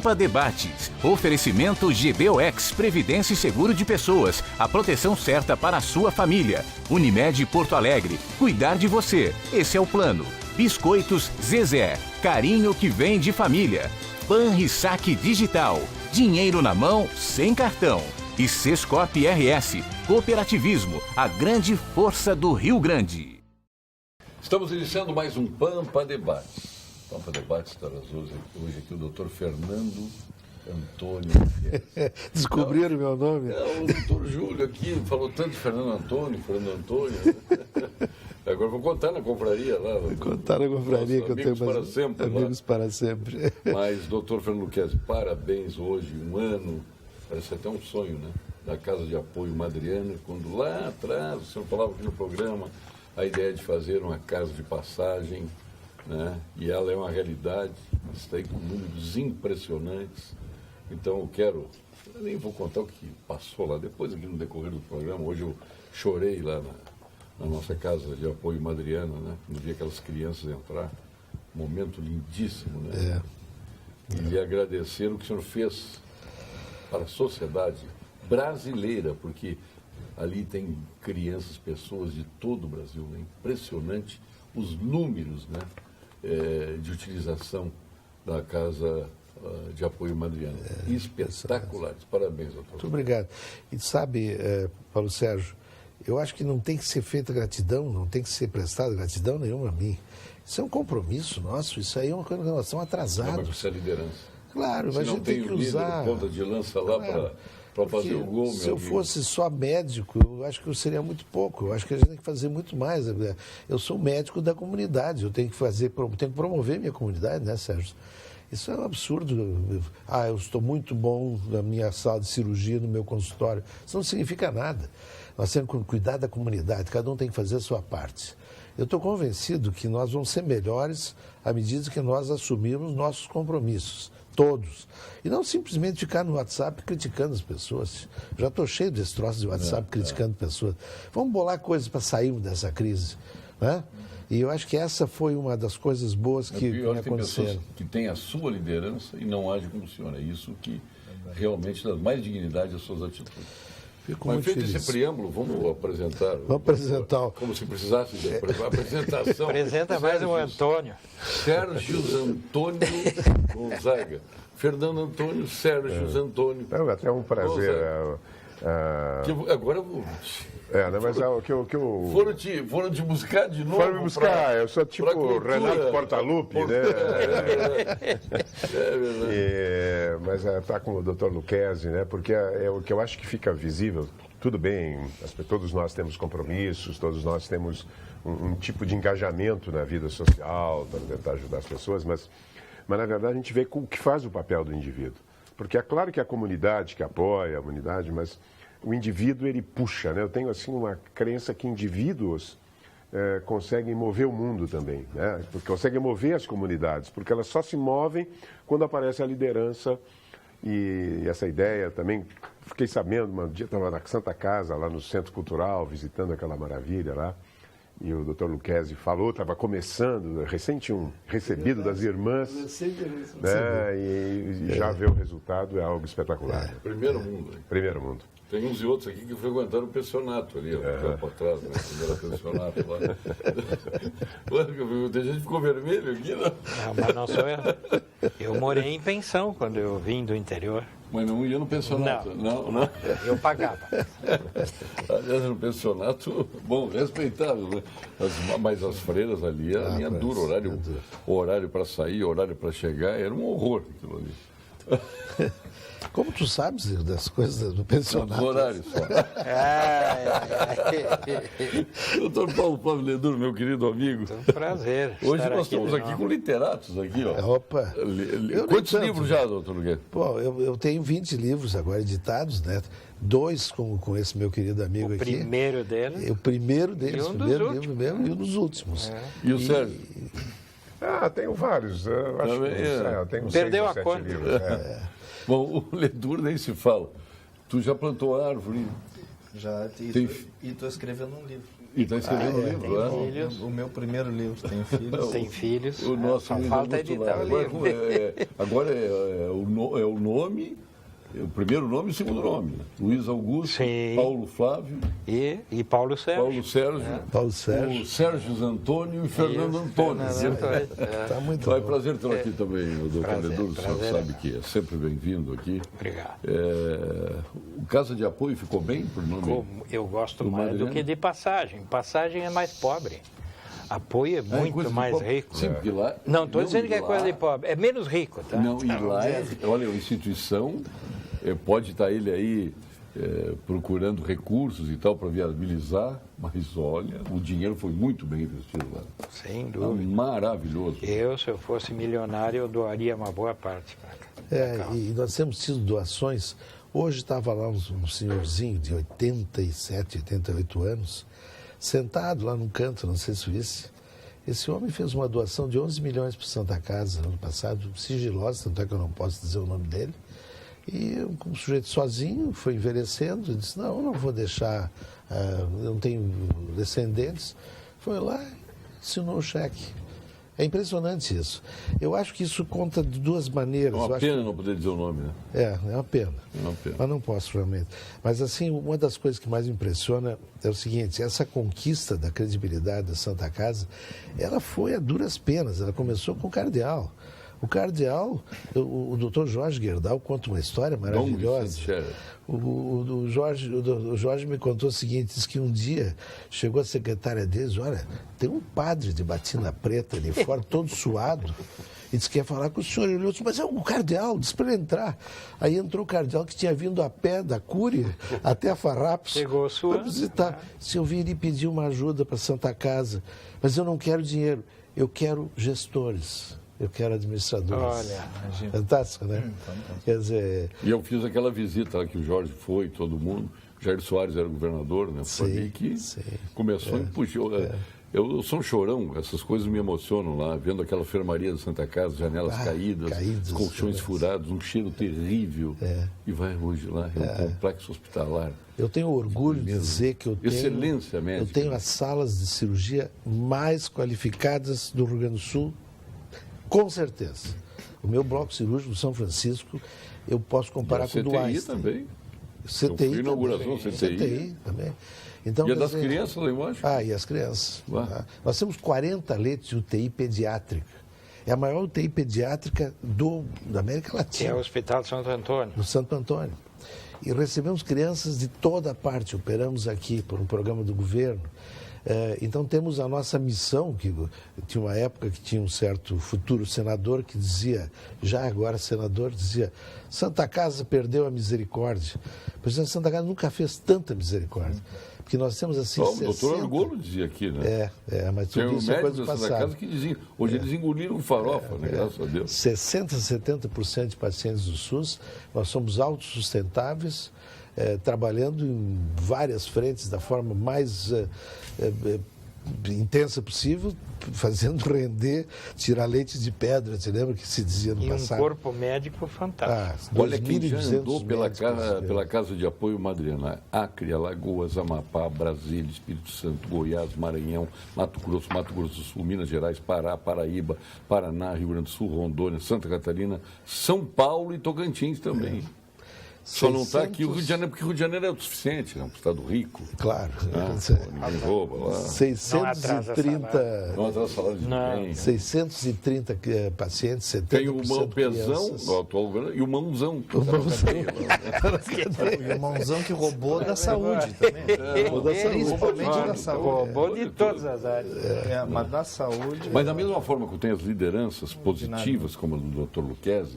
Pampa Debates. Oferecimento GBOX, Previdência e Seguro de Pessoas. A proteção certa para a sua família. Unimed Porto Alegre. Cuidar de você. Esse é o plano. Biscoitos Zezé. Carinho que vem de família. Banrisac Digital. Dinheiro na mão, sem cartão. E Sescop RS. Cooperativismo. A grande força do Rio Grande. Estamos iniciando mais um Pampa Debates. Pampa Debates traz hoje aqui o doutor Fernando Antônio. Descobriram o meu nome? O doutor Júlio aqui falou tanto de Fernando Antônio. Agora vou contar na confraria lá. Vou contar na confraria que eu tenho para sempre, amigos para sempre. Mas, doutor Fernando Luquezzi, parabéns hoje, um ano, parece até um sonho, né? Da Casa de Apoio Madriana, quando lá atrás o senhor falava aqui no programa a ideia de fazer uma casa de passagem, né? E ela é uma realidade, está aí com números impressionantes. Então eu nem vou contar o que passou lá, depois aqui no decorrer do programa, hoje eu chorei lá na nossa Casa de Apoio Madriana, né? No dia que aquelas crianças entraram, momento lindíssimo, né? E lhe agradecer o que o senhor fez para a sociedade brasileira, porque ali tem crianças, pessoas de todo o Brasil, né? Impressionante os números, né? De utilização da Casa de Apoio Madriana. Espetaculares. Parabéns, doutor. Muito obrigado. E sabe, Paulo Sérgio, eu acho que não tem que ser feita gratidão, não tem que ser prestada gratidão nenhuma a mim. Isso é um compromisso nosso, isso aí é uma coisa que nós estamos atrasados. Mas precisa liderança. Claro, se mas a gente tem que usar... ponta de lança lá para fazer o gol, se eu fosse só médico, eu acho que eu seria muito pouco. Eu acho que a gente tem que fazer muito mais. Eu sou médico da comunidade, eu tenho que promover minha comunidade, né, Sérgio? Isso é um absurdo. Eu estou muito bom na minha sala de cirurgia, no meu consultório. Isso não significa nada. Nós temos que cuidar da comunidade, cada um tem que fazer a sua parte. Eu estou convencido que nós vamos ser melhores à medida que nós assumirmos nossos compromissos. Todos. E não simplesmente ficar no WhatsApp criticando as pessoas. Já estou cheio desse troço de WhatsApp criticando pessoas. Vamos bolar coisas para sairmos dessa crise. Né? E eu acho que essa foi uma das coisas boas que aconteceram. Tem pessoas que têm a sua liderança e não agem como o senhor. É isso que realmente dá mais dignidade às suas atitudes. Mas feito esse preâmbulo, vamos apresentar. Vamos apresentar. Como se precisasse de apresentação. Apresenta mais um Antônio. Sérgio Antônio Gonzaga. Fernando Antônio, Sérgio Antônio. É até um prazer. Agora eu vou. Mas é o que eu. Foram te buscar de novo? Foram me buscar, eu sou tipo Renato Portaluppi, né? É verdade. Mas está com o Dr. Luquezzi, né? Porque é o que eu acho que fica visível. Tudo bem, todos nós temos compromissos, todos nós temos um tipo de engajamento na vida social para tentar ajudar as pessoas, mas na verdade a gente vê o que faz o papel do indivíduo. Porque é claro que a comunidade que apoia a comunidade, mas o indivíduo, ele puxa, né? Eu tenho, assim, uma crença que indivíduos conseguem mover o mundo também, né? Porque conseguem mover as comunidades, porque elas só se movem quando aparece a liderança. E essa ideia também, fiquei sabendo, um dia estava na Santa Casa, lá no Centro Cultural, visitando aquela maravilha lá, e o Dr. Luquezzi falou, estava começando, recém tinham recebido das irmãs, né? E já ver o resultado é algo espetacular. Primeiro mundo. Primeiro mundo. Tem uns e outros aqui que frequentaram o pensionato ali, para trás, né? Primeiro pensionato lá. Tem gente que ficou vermelho aqui, né? Não, mas não sou eu. Eu morei em pensão quando eu vim do interior. Mas não ia no pensionato? Não. Eu pagava. Aliás, no pensionato, bom, respeitável, né? Mas as freiras ali, a linha dura, horário para sair, horário para chegar, era um horror aquilo ali. Como tu sabes das coisas do pensionato? Os horários só. Doutor Paulo Leduro, meu querido amigo. É um prazer. Hoje nós estamos aqui com literatos aqui, ó. Opa! Quantos livros já, doutor Luquezzi? Bom, eu tenho 20 livros agora editados, né? 2 com esse meu querido amigo aqui. O primeiro dele? O primeiro deles, E um o primeiro dos livro mesmo e um dos últimos. E o Sérgio? Tenho vários. Eu acho que tenho Perdeu 6 ou 7 a conta. livros. Bom, o Leduro nem se fala. Tu já plantou árvore? Já, e estou escrevendo um livro. E está escrevendo um livro, tem né? filhos. O meu primeiro livro, Tenho Filhos. Tem filhos. O nosso Só Luiz falta Augusto editar o Lara. livro. Agora é o nome, o primeiro nome e o segundo nome. Né? Luiz Augusto, Sim. Paulo Flávio, E Paulo Sérgio. Paulo Sérgio. o Sérgio Antônio e Fernando Antônio. Tá muito É um bom. prazer tê-lo aqui também, o doutor Prazer, Leduro. O senhor prazer. sabe que é sempre bem-vindo aqui. Obrigado. O Casa de Apoio ficou bem por nome? Como eu gosto Do mais do Mariano? que de Passagem. Passagem é mais pobre. Apoio é coisa muito de mais pobre. rico. Sim, porque lá... Não, estou dizendo que é lá- coisa de pobre. É menos rico, tá? Não, e lá, olha, a instituição, pode estar ele aí procurando recursos e tal para viabilizar, mas olha, o dinheiro foi muito bem investido lá. Sem dúvida. Maravilhoso. Se eu fosse milionário, eu doaria uma boa parte para cá. E nós temos tido doações. Hoje estava lá um senhorzinho de 87, 88 anos, sentado lá num canto, não sei se visse. Esse homem fez uma doação de 11 milhões para Santa Casa no ano passado, sigilosa, tanto é que eu não posso dizer o nome dele. E um sujeito sozinho foi envelhecendo e disse, não, eu não vou deixar, eu não tenho descendentes. Foi lá e assinou o cheque. É impressionante isso. Eu acho que isso conta de duas maneiras. É uma Eu acho pena que... não poder dizer o nome, né? É uma pena. É uma pena. Mas não posso, realmente. Mas, assim, uma das coisas que mais me impressiona é o seguinte, essa conquista da credibilidade da Santa Casa, ela foi a duras penas, ela começou com o cardeal. O cardeal, o doutor Jorge Gerdau conta uma história maravilhosa. O Jorge me contou o seguinte, disse que um dia chegou a secretária deles, olha, tem um padre de batina preta ali fora, todo suado, e disse que ia falar com o senhor. Ele olhou, mas é o cardeal, disse para ele entrar. Aí entrou o cardeal que tinha vindo a pé da Cúria até a Farrapos. Chegou suando. Para visitar. Se eu vir e pedir uma ajuda para a Santa Casa, mas eu não quero dinheiro, eu quero gestores. Eu quero administradores. Olha, fantástico, né? Quer dizer... E eu fiz aquela visita lá que o Jorge foi, todo mundo. Jair Soares era governador, né? Foi aí que começou e puxou. Eu sou um chorão, essas coisas me emocionam lá, vendo aquela enfermaria da Santa Casa, janelas caídas, colchões furados, um cheiro terrível. E vai hoje lá, é um complexo hospitalar. Eu tenho orgulho de dizer que eu tenho... Excelência médica. Eu tenho as salas de cirurgia mais qualificadas do Rio Grande do Sul, com certeza. O meu bloco cirúrgico do São Francisco, eu posso comparar com o do Einstein. Também. CTI eu fui inauguração também. CTI também. Então, e a das crianças lá embaixo? E as crianças. Nós temos 40 leitos de UTI pediátrica. É a maior UTI pediátrica da América Latina. Que é o Hospital de Santo Antônio. No Santo Antônio. E recebemos crianças de toda a parte. Operamos aqui por um programa do governo. Então temos a nossa missão, que tinha uma época que tinha um certo futuro senador que dizia, já agora senador, dizia, Santa Casa perdeu a misericórdia. O presidente da Santa Casa nunca fez tanta misericórdia. Porque nós temos assim... O doutor Argolo dizia aqui, né? Mas tem tudo um isso é médico coisa da Santa passada. Casa que dizia, hoje eles engoliram farofa, né? Graças a Deus. 60%, 70% de pacientes do SUS, nós somos autossustentáveis, trabalhando em várias frentes da forma mais intensa possível, fazendo render, tirar leite de pedra, te lembra que se dizia no passado? E um corpo médico fantástico. Olha quem já andou pela Casa de Apoio Madriana, Acre, Alagoas, Amapá, Brasília, Espírito Santo, Goiás, Maranhão, Mato Grosso do Sul, Minas Gerais, Pará, Paraíba, Paraná, Rio Grande do Sul, Rondônia, Santa Catarina, São Paulo e Tocantins também. Só não está aqui o Rio de Janeiro, porque o Rio de Janeiro é autossuficiente, é um estado rico. Claro. Ninguém rouba lá. 630... Não atrasa salário de ninguém. 630 pacientes, 70% Tem o Pezão, o atual governo, e o Mãozão. E o Mãozão que roubou da saúde também. Principalmente da saúde. Roubou de todas as áreas. Mas da saúde... Mas da mesma forma que eu tenho as lideranças positivas, como a do Dr. Luquezzi,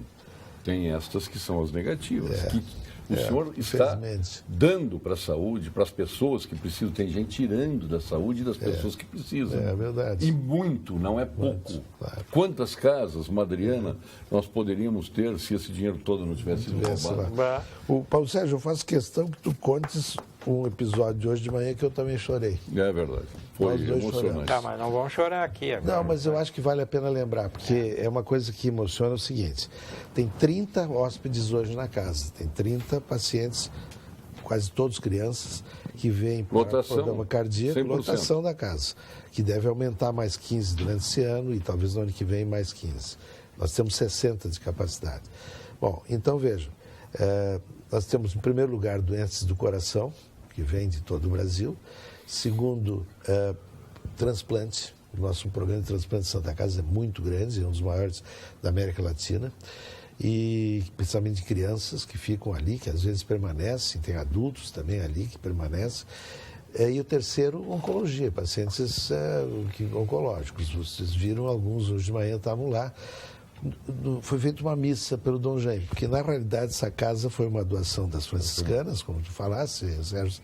tem estas que são as negativas, que o senhor está dando para a saúde, para as pessoas que precisam. Tem gente tirando da saúde das pessoas que precisam. É verdade. E muito, não é pouco. Claro. Quantas casas, Madriana, nós poderíamos ter se esse dinheiro todo não tivesse sido roubado? O Paulo Sérgio, eu faço questão que tu contes um episódio de hoje de manhã que eu também chorei. É verdade. Foi emocionante. Tá, mas não vamos chorar aqui agora. Não, mas eu acho que vale a pena lembrar, porque é uma coisa que emociona o seguinte. Tem 30 hóspedes hoje na casa, tem 30 pacientes quase todos crianças, que vêm por problema cardíaco, 100%. Lotação da casa, que deve aumentar mais 15 durante esse ano e talvez no ano que vem mais 15. Nós temos 60 de capacidade. Bom, então vejam, nós temos em primeiro lugar doenças do coração, que vêm de todo o Brasil. Segundo, transplante. O nosso programa de transplante de Santa Casa é muito grande, é um dos maiores da América Latina. E principalmente de crianças que ficam ali, que às vezes permanecem, tem adultos também ali que permanecem. E o terceiro, oncologia, pacientes oncológicos. Vocês viram alguns, hoje de manhã estavam lá. Foi feita uma missa pelo Dom Jaime, porque na realidade essa casa foi uma doação das franciscanas, como tu falasse, Sérgio,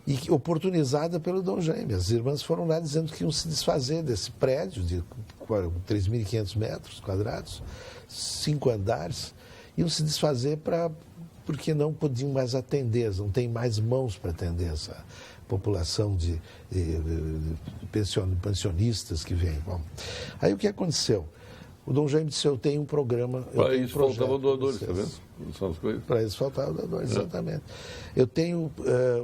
e oportunizada pelo Dom Jaime. As irmãs foram lá dizendo que iam se desfazer desse prédio de 3.500 metros quadrados, 5 andares, iam se desfazer porque não podiam mais atender, não tem mais mãos para atender essa população de pensionistas que vêm. Bom, aí o que aconteceu? O Dom Jaime disse, eu tenho um programa... Para isso faltavam doadores, está vendo? São as coisas. Para isso faltavam doadores, exatamente. Eu tenho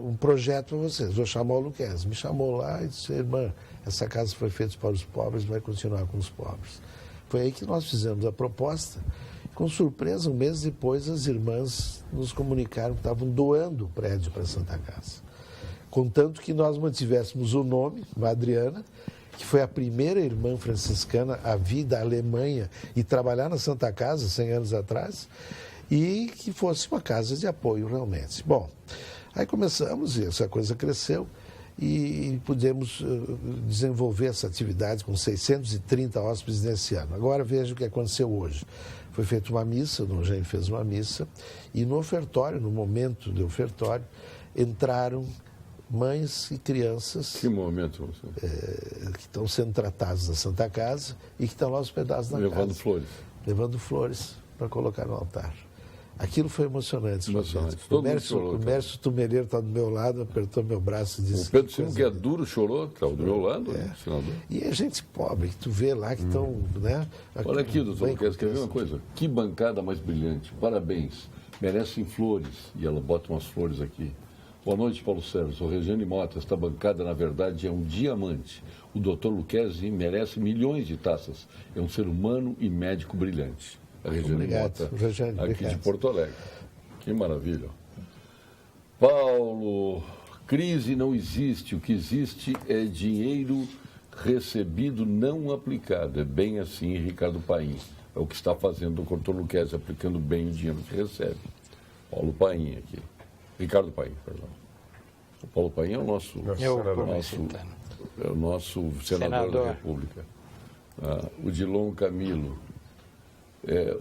um projeto para vocês, vou chamar o Luquezzi. Me chamou lá e disse, irmã, essa casa foi feita para os pobres, vai continuar com os pobres. Foi aí que nós fizemos a proposta. Com surpresa, um mês depois, as irmãs nos comunicaram que estavam doando o prédio para a Santa Casa. Contanto que nós mantivéssemos o nome, Adriana, que foi a primeira irmã franciscana a vir da Alemanha e trabalhar na Santa Casa 100 anos atrás, e que fosse uma casa de apoio realmente. Bom, aí começamos e essa coisa cresceu e pudemos desenvolver essa atividade com 630 hóspedes nesse ano. Agora veja o que aconteceu hoje. Foi feita uma missa, o Dom Jaime fez uma missa, e no ofertório, no momento do ofertório, entraram mães e crianças que momento que estão sendo tratados na Santa Casa e que estão lá hospedados na levando casa. Flores. Levando flores para colocar no altar. Aquilo foi emocionante. Todo O Mércio Tumereiro está do meu lado, apertou meu braço e disse... O Pedro Silva, que é duro, chorou, está do meu lado, senador. E é gente pobre, que tu vê lá que estão... Né, olha aqui, doutor, quer escrever uma coisa? Que bancada mais brilhante, parabéns. Merecem flores. E ela bota umas flores aqui. Boa noite, Paulo Sérgio. Sou Regiane Mota. Esta bancada, na verdade, é um diamante. O doutor Luquezzi merece milhões de taças. É um ser humano e médico brilhante. A Regiane Mota, Regiane, aqui obrigado. de Porto Alegre. Que maravilha. Paulo, crise não existe. O que existe é dinheiro recebido não aplicado. É bem assim, Ricardo Paim. É o que está fazendo o doutor Luquezzi, aplicando bem o dinheiro que recebe. Paulo Paim aqui. Ricardo Paim, perdão. O Paulo Paim é o nosso senador da República. O Dilon Camilo.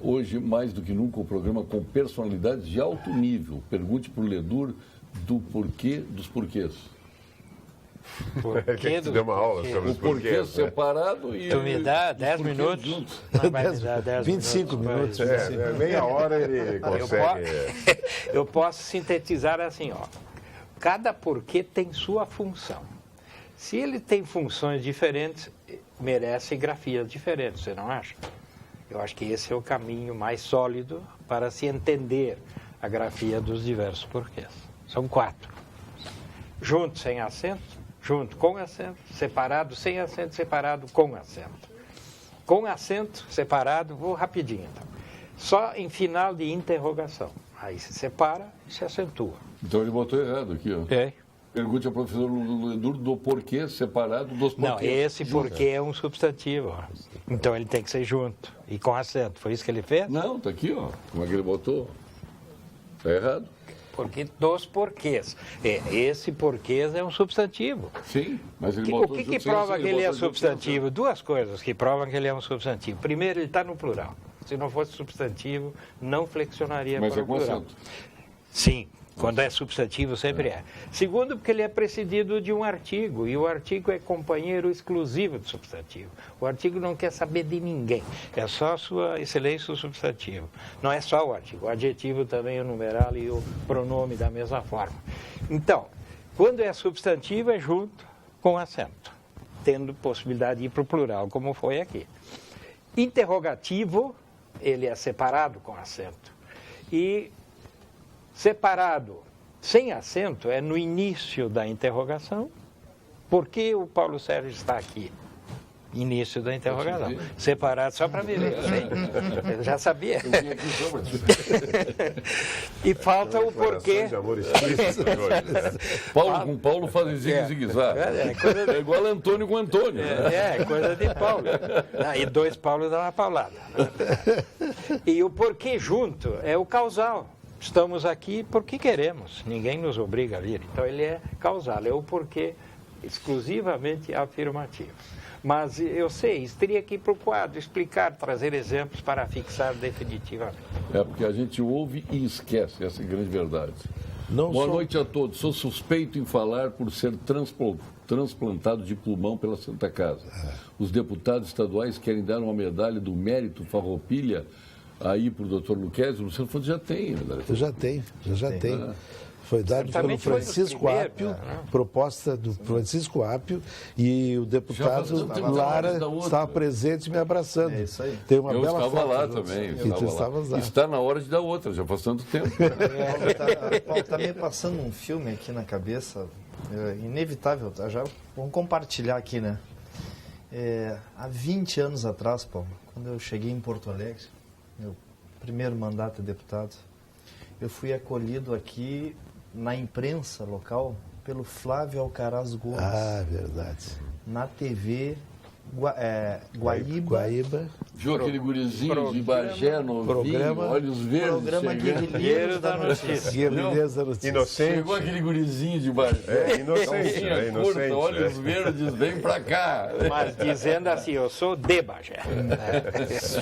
Hoje, mais do que nunca, o programa com personalidades de alto nível. Pergunte para o Ledur do porquê dos porquês. Porquê deu uma aula sobre os porquê separado e... Tu me dá 10 minutos? Não vai me dar 10 25 minutos. Meia hora ele consegue... Eu posso sintetizar assim, ó. Cada porquê tem sua função. Se ele tem funções diferentes, merece grafias diferentes, você não acha? Eu acho que esse é o caminho mais sólido para se entender a grafia dos diversos porquês. São 4. Junto, sem acento, junto, com acento, separado, sem acento, separado, com acento. Com acento, separado, vou rapidinho então. Só em final de interrogação. Aí se separa e se acentua. Então ele botou errado aqui, ó. Pergunte ao professor Ledur do porquê separado dos porquês. Não, esse porquê é um substantivo. Ó. Então ele tem que ser junto e com acento. Foi isso que ele fez? Não, tá aqui, ó. Como é que ele botou? Tá errado. Porque dos porquês. Esse porquês é um substantivo. Sim, mas ele botou... O que prova que ele é substantivo? Duas coisas que provam que ele é um substantivo. Primeiro, ele está no plural. Se não fosse substantivo, não flexionaria para o plural. Mas é com acento. Sim. Quando é substantivo, sempre é. Segundo, porque ele é precedido de um artigo, e o artigo é companheiro exclusivo do substantivo. O artigo não quer saber de ninguém, é só sua excelência o substantivo. Não é só o artigo, o adjetivo também, o numeral e o pronome da mesma forma. Então, quando é substantivo, é junto com acento, tendo possibilidade de ir para o plural, como foi aqui. Interrogativo, ele é separado com acento. E separado sem acento é no início da interrogação. Por que o Paulo Sérgio está aqui? Início da interrogação. Separado só para me ver. Eu já sabia. E falta o porquê. Paulo com Paulo fazem zigue-zague. É igual Antônio com Antônio. É coisa de Paulo. E dois Paulos dão uma paulada. E o porquê junto é o causal. Estamos aqui porque queremos. Ninguém nos obriga a vir. Então ele é causal. É o porquê exclusivamente afirmativo. Mas eu sei, isso teria que ir para o quadro, explicar, trazer exemplos para fixar definitivamente. É porque a gente ouve e esquece, essa é a grande verdade. Boa noite a todos. Sou suspeito em falar por ser transplantado de pulmão pela Santa Casa. Os deputados estaduais querem dar uma medalha do mérito Farroupilha aí para o doutor Lucchesi. O Luciano Fonte já tem. Eu já tenho. Foi dado pelo Francisco Apio, proposta do Francisco Apio, e o deputado Lara estava presente me abraçando. É isso aí. Tem uma eu bela estava foto lá juntos. também. E tu estavas lá. Está na hora de dar outra, já faz tanto tempo. Paulo, está me passando um filme aqui na cabeça, inevitável, tá? Já vamos compartilhar aqui, né? Há 20 anos atrás, Paulo, quando eu cheguei em Porto Alegre, meu primeiro mandato de deputado, eu fui acolhido aqui na imprensa local pelo Flávio Alcaraz Gomes. Ah, verdade. Na TV Guaíba. Viu aquele gurizinho de Bagé, novinho, olhos verdes. Programa Guerrilheiros da Notícia. Guerrilheiros da Notícia. Inocente. Chegou aquele gurizinho de Bagé. Inocente. Olhos verdes, vem pra cá. Mas dizendo assim, eu sou de Bagé.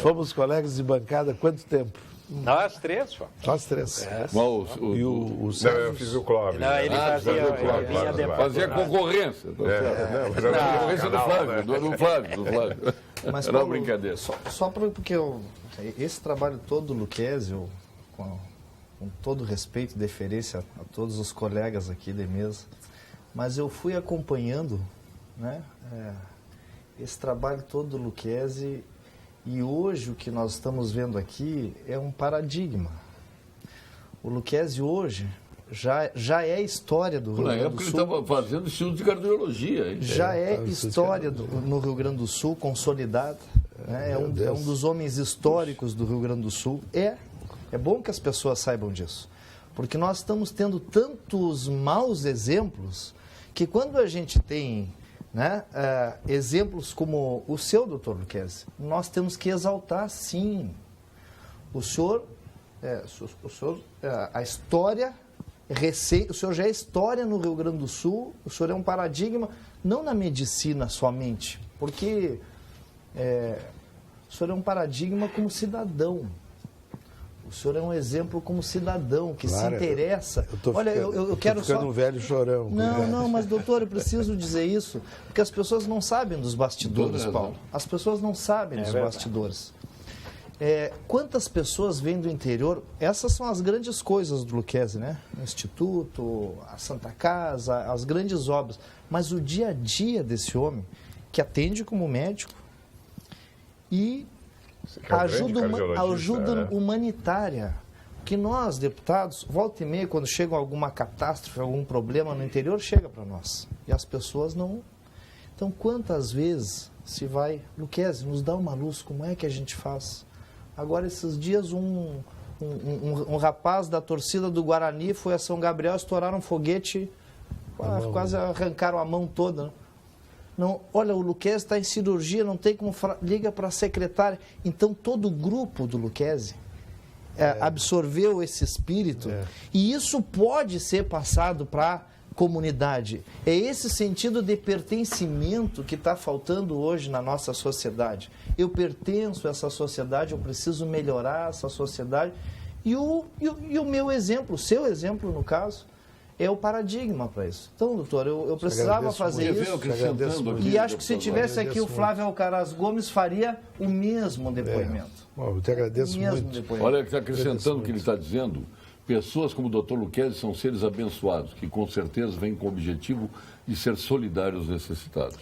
Fomos colegas de bancada há quanto tempo? Nós três, pô. Nós três. E o Não, eu fiz o Clóvis. Não, ele fazia concorrência. Concorrência do Flávio. Mas, era uma Paulo, brincadeira. Só porque esse trabalho todo do Lucchesi, com todo respeito e deferência a todos os colegas aqui de mesa, mas eu fui acompanhando, né, esse trabalho todo do Lucchesi. E hoje o que nós estamos vendo aqui é um paradigma. O Lucchesi hoje já é história do Rio Grande do Sul. Ele estava fazendo estudo de cardiologia. Hein? Já é história no Rio Grande do Sul, consolidada. Né? É um dos homens históricos do Rio Grande do Sul. É bom que as pessoas saibam disso. Porque nós estamos tendo tantos maus exemplos que quando a gente tem... né, exemplos como o seu, doutor Lucchesi, nós temos que exaltar, sim. O senhor a história, o senhor já é história no Rio Grande do Sul, o senhor é um paradigma, não na medicina somente, porque o senhor é um paradigma como cidadão. O senhor é um exemplo como cidadão que se interessa. Eu quero ficando só... um velho chorão. Não, mas doutor, eu preciso dizer isso, porque as pessoas não sabem dos bastidores, Paulo. As pessoas não sabem dos bastidores. Quantas pessoas vêm do interior? Essas são as grandes coisas do Lucchesi, né? O Instituto, a Santa Casa, as grandes obras. Mas o dia a dia desse homem, que atende como médico e ajuda humanitária. Que nós, deputados, volta e meia, quando chega alguma catástrofe, algum problema no interior, chega para nós. E as pessoas não... Então, quantas vezes se vai... Lucchesi, nos dá uma luz, como é que a gente faz? Agora, esses dias, um rapaz da torcida do Guarani foi a São Gabriel, estouraram um foguete, quase arrancaram a mão toda, né? Não, olha, o Lucchesi está em cirurgia, não tem como... Liga para a secretária. Então, todo o grupo do Lucchesi absorveu esse espírito e isso pode ser passado para a comunidade. É esse sentido de pertencimento que está faltando hoje na nossa sociedade. Eu pertenço a essa sociedade, eu preciso melhorar essa sociedade. E o meu exemplo, o seu exemplo, no caso, é o paradigma para isso. Então, doutor, eu precisava fazer isso. E acho que se tivesse aqui o Flávio Alcaraz Gomes, faria o mesmo depoimento. Eu te agradeço muito. Olha, acrescentando o que ele está dizendo, pessoas como o doutor Lucchesi são seres abençoados, que com certeza vêm com o objetivo de ser solidários aos necessitados.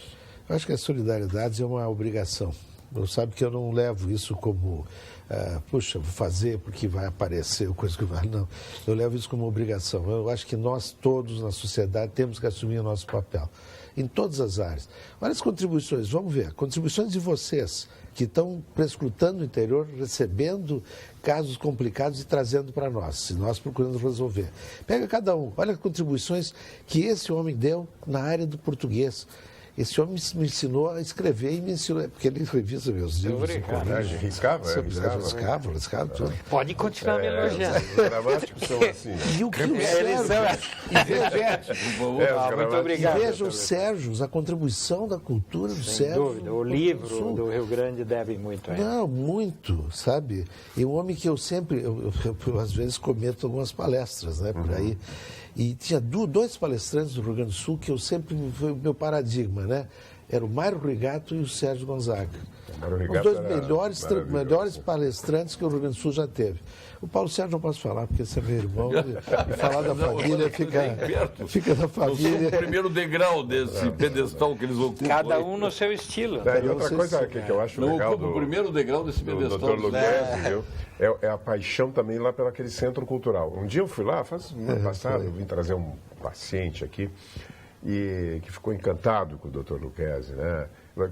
Eu acho que a solidariedade é uma obrigação. Sabe que eu não levo isso como, puxa, vou fazer porque vai aparecer, ou coisa que vai. Não, eu levo isso como obrigação. Eu acho que nós todos na sociedade temos que assumir o nosso papel, em todas as áreas. Olha as contribuições, vamos ver, contribuições de vocês, que estão prescrutando o interior, recebendo casos complicados e trazendo para nós, e nós procurando resolver. Pega cada um, olha as contribuições que esse homem deu na área do português. Esse homem me ensinou a escrever e me ensinou, porque ele revisa meus livros. Riscava tudo. Pode continuar me elogiando. Os gramáticos são assim. E o que o Sérgio... Muito obrigado. E veja o Sérgio, a contribuição da cultura do Sérgio. Sem dúvida, o livro do Rio Grande deve muito a ele. Não, muito, sabe? E um homem que eu sempre, eu às vezes comento algumas palestras, né, por aí. E tinha dois palestrantes do Rio Grande do Sul que eu sempre, foi o meu paradigma, né? Era o Mário Rigato e o Sérgio Gonzaga. Os dois melhores palestrantes que o Rio Grande do Sul já teve. O Paulo Sérgio não posso falar, porque esse é meu irmão, e falar da família fica na família. Eu sou o primeiro degrau desse pedestal que eles ocupam. Cada um no seu estilo. E outra coisa que eu acho legal o primeiro degrau desse pedestal. Do Dr. Luquezzi, viu? É a paixão também lá pelo aquele centro cultural. Um dia eu fui lá, faz um ano passado, eu vim trazer um paciente aqui, e que ficou encantado com o Dr. Luquezzi, né?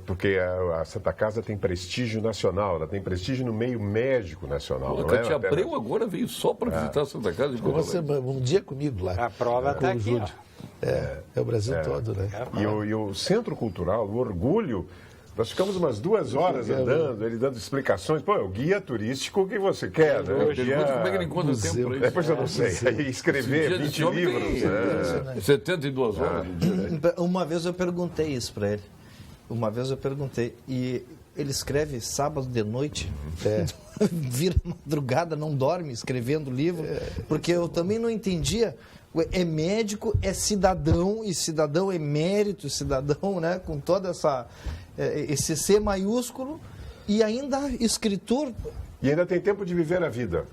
Porque a Santa Casa tem prestígio nacional, ela tem prestígio no meio médico nacional. A Cátia Abreu agora veio só para visitar a Santa Casa. Um dia comigo lá. A prova está aqui. É o Brasil todo, né? E o Centro Cultural, o orgulho, nós ficamos umas 2 horas andando, ele dando explicações. Pô, é o guia turístico que você quer, né? Como é que ele encontra tempo para isso? Depois eu não sei. Aí escrever 20 livros. 72 horas. Uma vez eu perguntei isso para ele. E ele escreve sábado de noite, vira madrugada, não dorme escrevendo livro, porque eu também não entendia. É médico, é cidadão, e cidadão é mérito, cidadão, né, com toda esse C maiúsculo, e ainda escritor. E ainda tem tempo de viver a vida.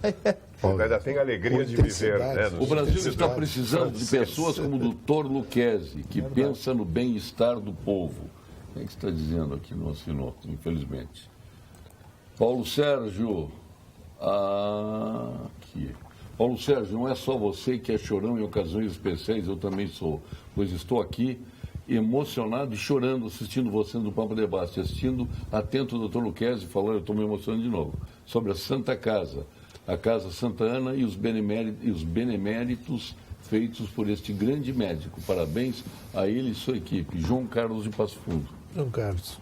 Ainda tem alegria de viver. Né, o Brasil está precisando de pessoas como o Dr. Luquezzi, que pensa no bem-estar do povo. O que está dizendo aqui? Não assinou, infelizmente. Paulo Sérgio. Aqui. Paulo Sérgio, não é só você que é chorão em ocasiões especiais, eu também sou. Pois estou aqui emocionado e chorando, assistindo você no Papo Debate, assistindo atento o Dr. Luquezzi falando, eu estou me emocionando de novo, sobre a Santa Casa, a Casa Santa Ana e os beneméritos feitos por este grande médico. Parabéns a ele e sua equipe. João Carlos de Passo Fundo. João Carlos.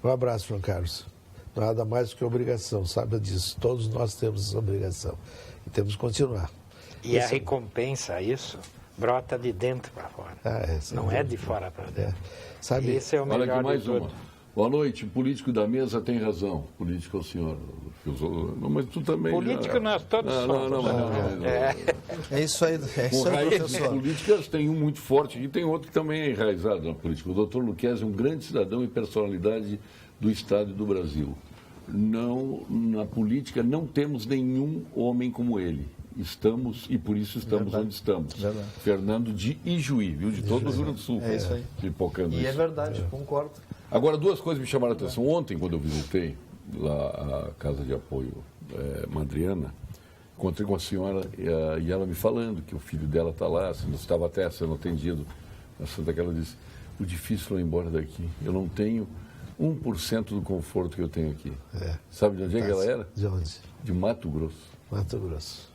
Um abraço, João Carlos. Nada mais do que obrigação, saiba disso. Todos nós temos essa obrigação. E temos que continuar. E a recompensa a isso brota de dentro para fora. Não é de fora para dentro. Sabe? Esse é o melhor. Olha aqui mais uma. Boa noite, político da mesa tem razão. Político é o senhor. Não, mas tu também. Político nós todos somos. É isso aí, professor. Políticas tem um muito forte e tem outro que também é enraizado na política. O Dr. Luquezzi é um grande cidadão e personalidade do Estado e do Brasil. Na política não temos nenhum homem como ele. Estamos, e por isso estamos onde estamos. Verdade. Fernando de Ijuí, viu? De todo o Rio Grande do Sul. É isso aí. Pipocando isso. É verdade, concordo. Agora, 2 coisas me chamaram a atenção. Ontem, quando eu visitei lá a Casa de Apoio Madriana, encontrei com a senhora e ela me falando que o filho dela está lá, estava até sendo atendido. A Santa Casa disse, o difícil é ir embora daqui. Eu não tenho 1% do conforto que eu tenho aqui. Sabe de onde é que ela era? De onde? De Mato Grosso. Mato Grosso.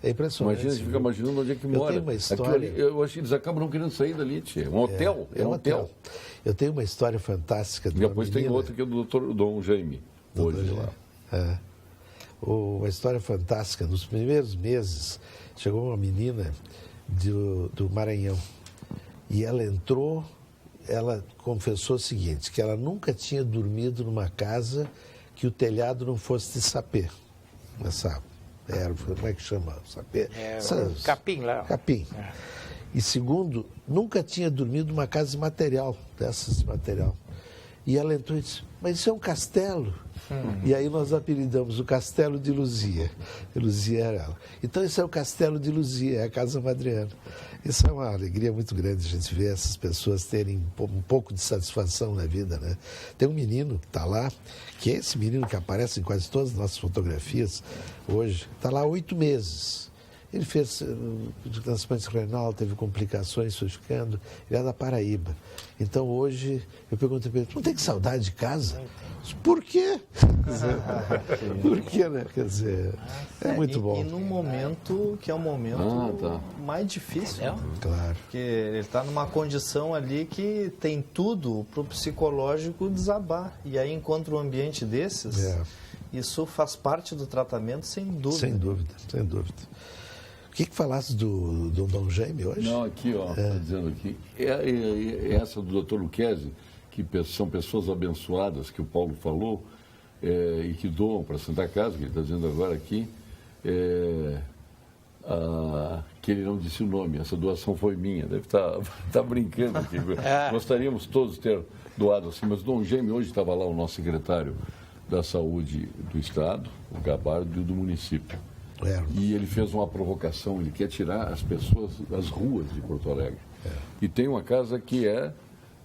É impressionante. Imagina, a gente fica imaginando onde é que mora. Eu tenho uma história... eu acho que eles acabam não querendo sair dali, tia. Um hotel. É um hotel. Eu tenho uma história fantástica. E depois tem outra que é do Dr. Dom Jaime. Hoje lá. Uma história fantástica. Nos primeiros meses, chegou uma menina do Maranhão. E ela entrou, ela confessou o seguinte, que ela nunca tinha dormido numa casa que o telhado não fosse de sapê. Essa erva, como é que chama? Sapê? Capim lá. Capim. E segundo, nunca tinha dormido numa casa de material, dessas de material. E ela entrou e disse, mas isso é um castelo. E aí nós apelidamos o Castelo de Luzia. E Luzia era ela. Então esse é o Castelo de Luzia, é a Casa Madriana. Isso é uma alegria muito grande a gente ver essas pessoas terem um pouco de satisfação na vida, né? Tem um menino que está lá, que é esse menino que aparece em quase todas as nossas fotografias hoje, está lá há 8 meses. Ele fez transplante renal, teve complicações, foi ficando. Ele é da Paraíba. Então hoje eu perguntei para ele, não tem saudade de casa? Por quê? Por quê, né? Quer dizer, é muito bom. E num momento que é um momento mais difícil. Claro. Porque ele está numa condição ali que tem tudo para o psicológico desabar. E aí encontra um ambiente desses, isso faz parte do tratamento, sem dúvida. Sem dúvida, sem dúvida. O que falaste do Dom Jaime hoje? Não, aqui, ó, está dizendo aqui, essa do Dr. Lucchesi, que são pessoas abençoadas, que o Paulo falou, e que doam para a Santa Casa, que ele está dizendo agora aqui, que ele não disse o nome, essa doação foi minha, deve estar brincando aqui. Gostaríamos todos ter doado assim, mas o Dom Jaime, hoje estava lá o nosso secretário da Saúde do Estado, o Gabardo, e o do município. E ele fez uma provocação, ele quer tirar as pessoas das ruas de Porto Alegre. E tem uma casa que é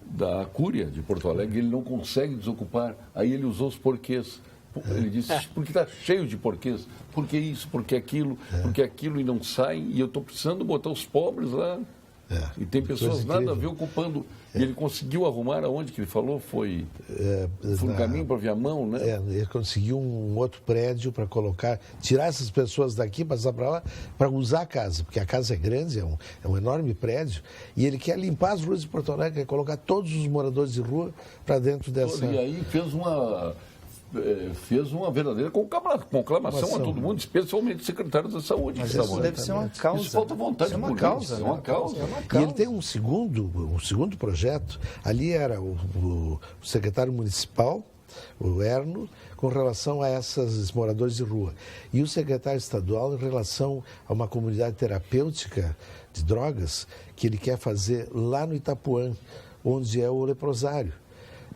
da Cúria de Porto Alegre, ele não consegue desocupar. Aí ele usou os porquês. Ele disse, porque está cheio de porquês. Por que isso, por que aquilo, e não saem. E eu estou precisando botar os pobres lá. E tem pessoas nada a ver ocupando. E ele conseguiu arrumar aonde que ele falou? Foi no caminho para Viamão, né? Ele conseguiu um outro prédio para tirar essas pessoas daqui, passar para lá, para usar a casa, porque a casa é grande, é um enorme prédio, e ele quer limpar as ruas de Porto Alegre, quer colocar todos os moradores de rua para dentro dessa... E aí fez uma verdadeira conclamação a todo mundo, especialmente secretários da saúde. Mas isso deve ser uma causa. Isso falta vontade política. É uma causa. E ele tem um segundo projeto. Ali era o secretário municipal, o Erno, com relação a esses moradores de rua. E o secretário estadual em relação a uma comunidade terapêutica de drogas que ele quer fazer lá no Itapuã, onde é o leprosário.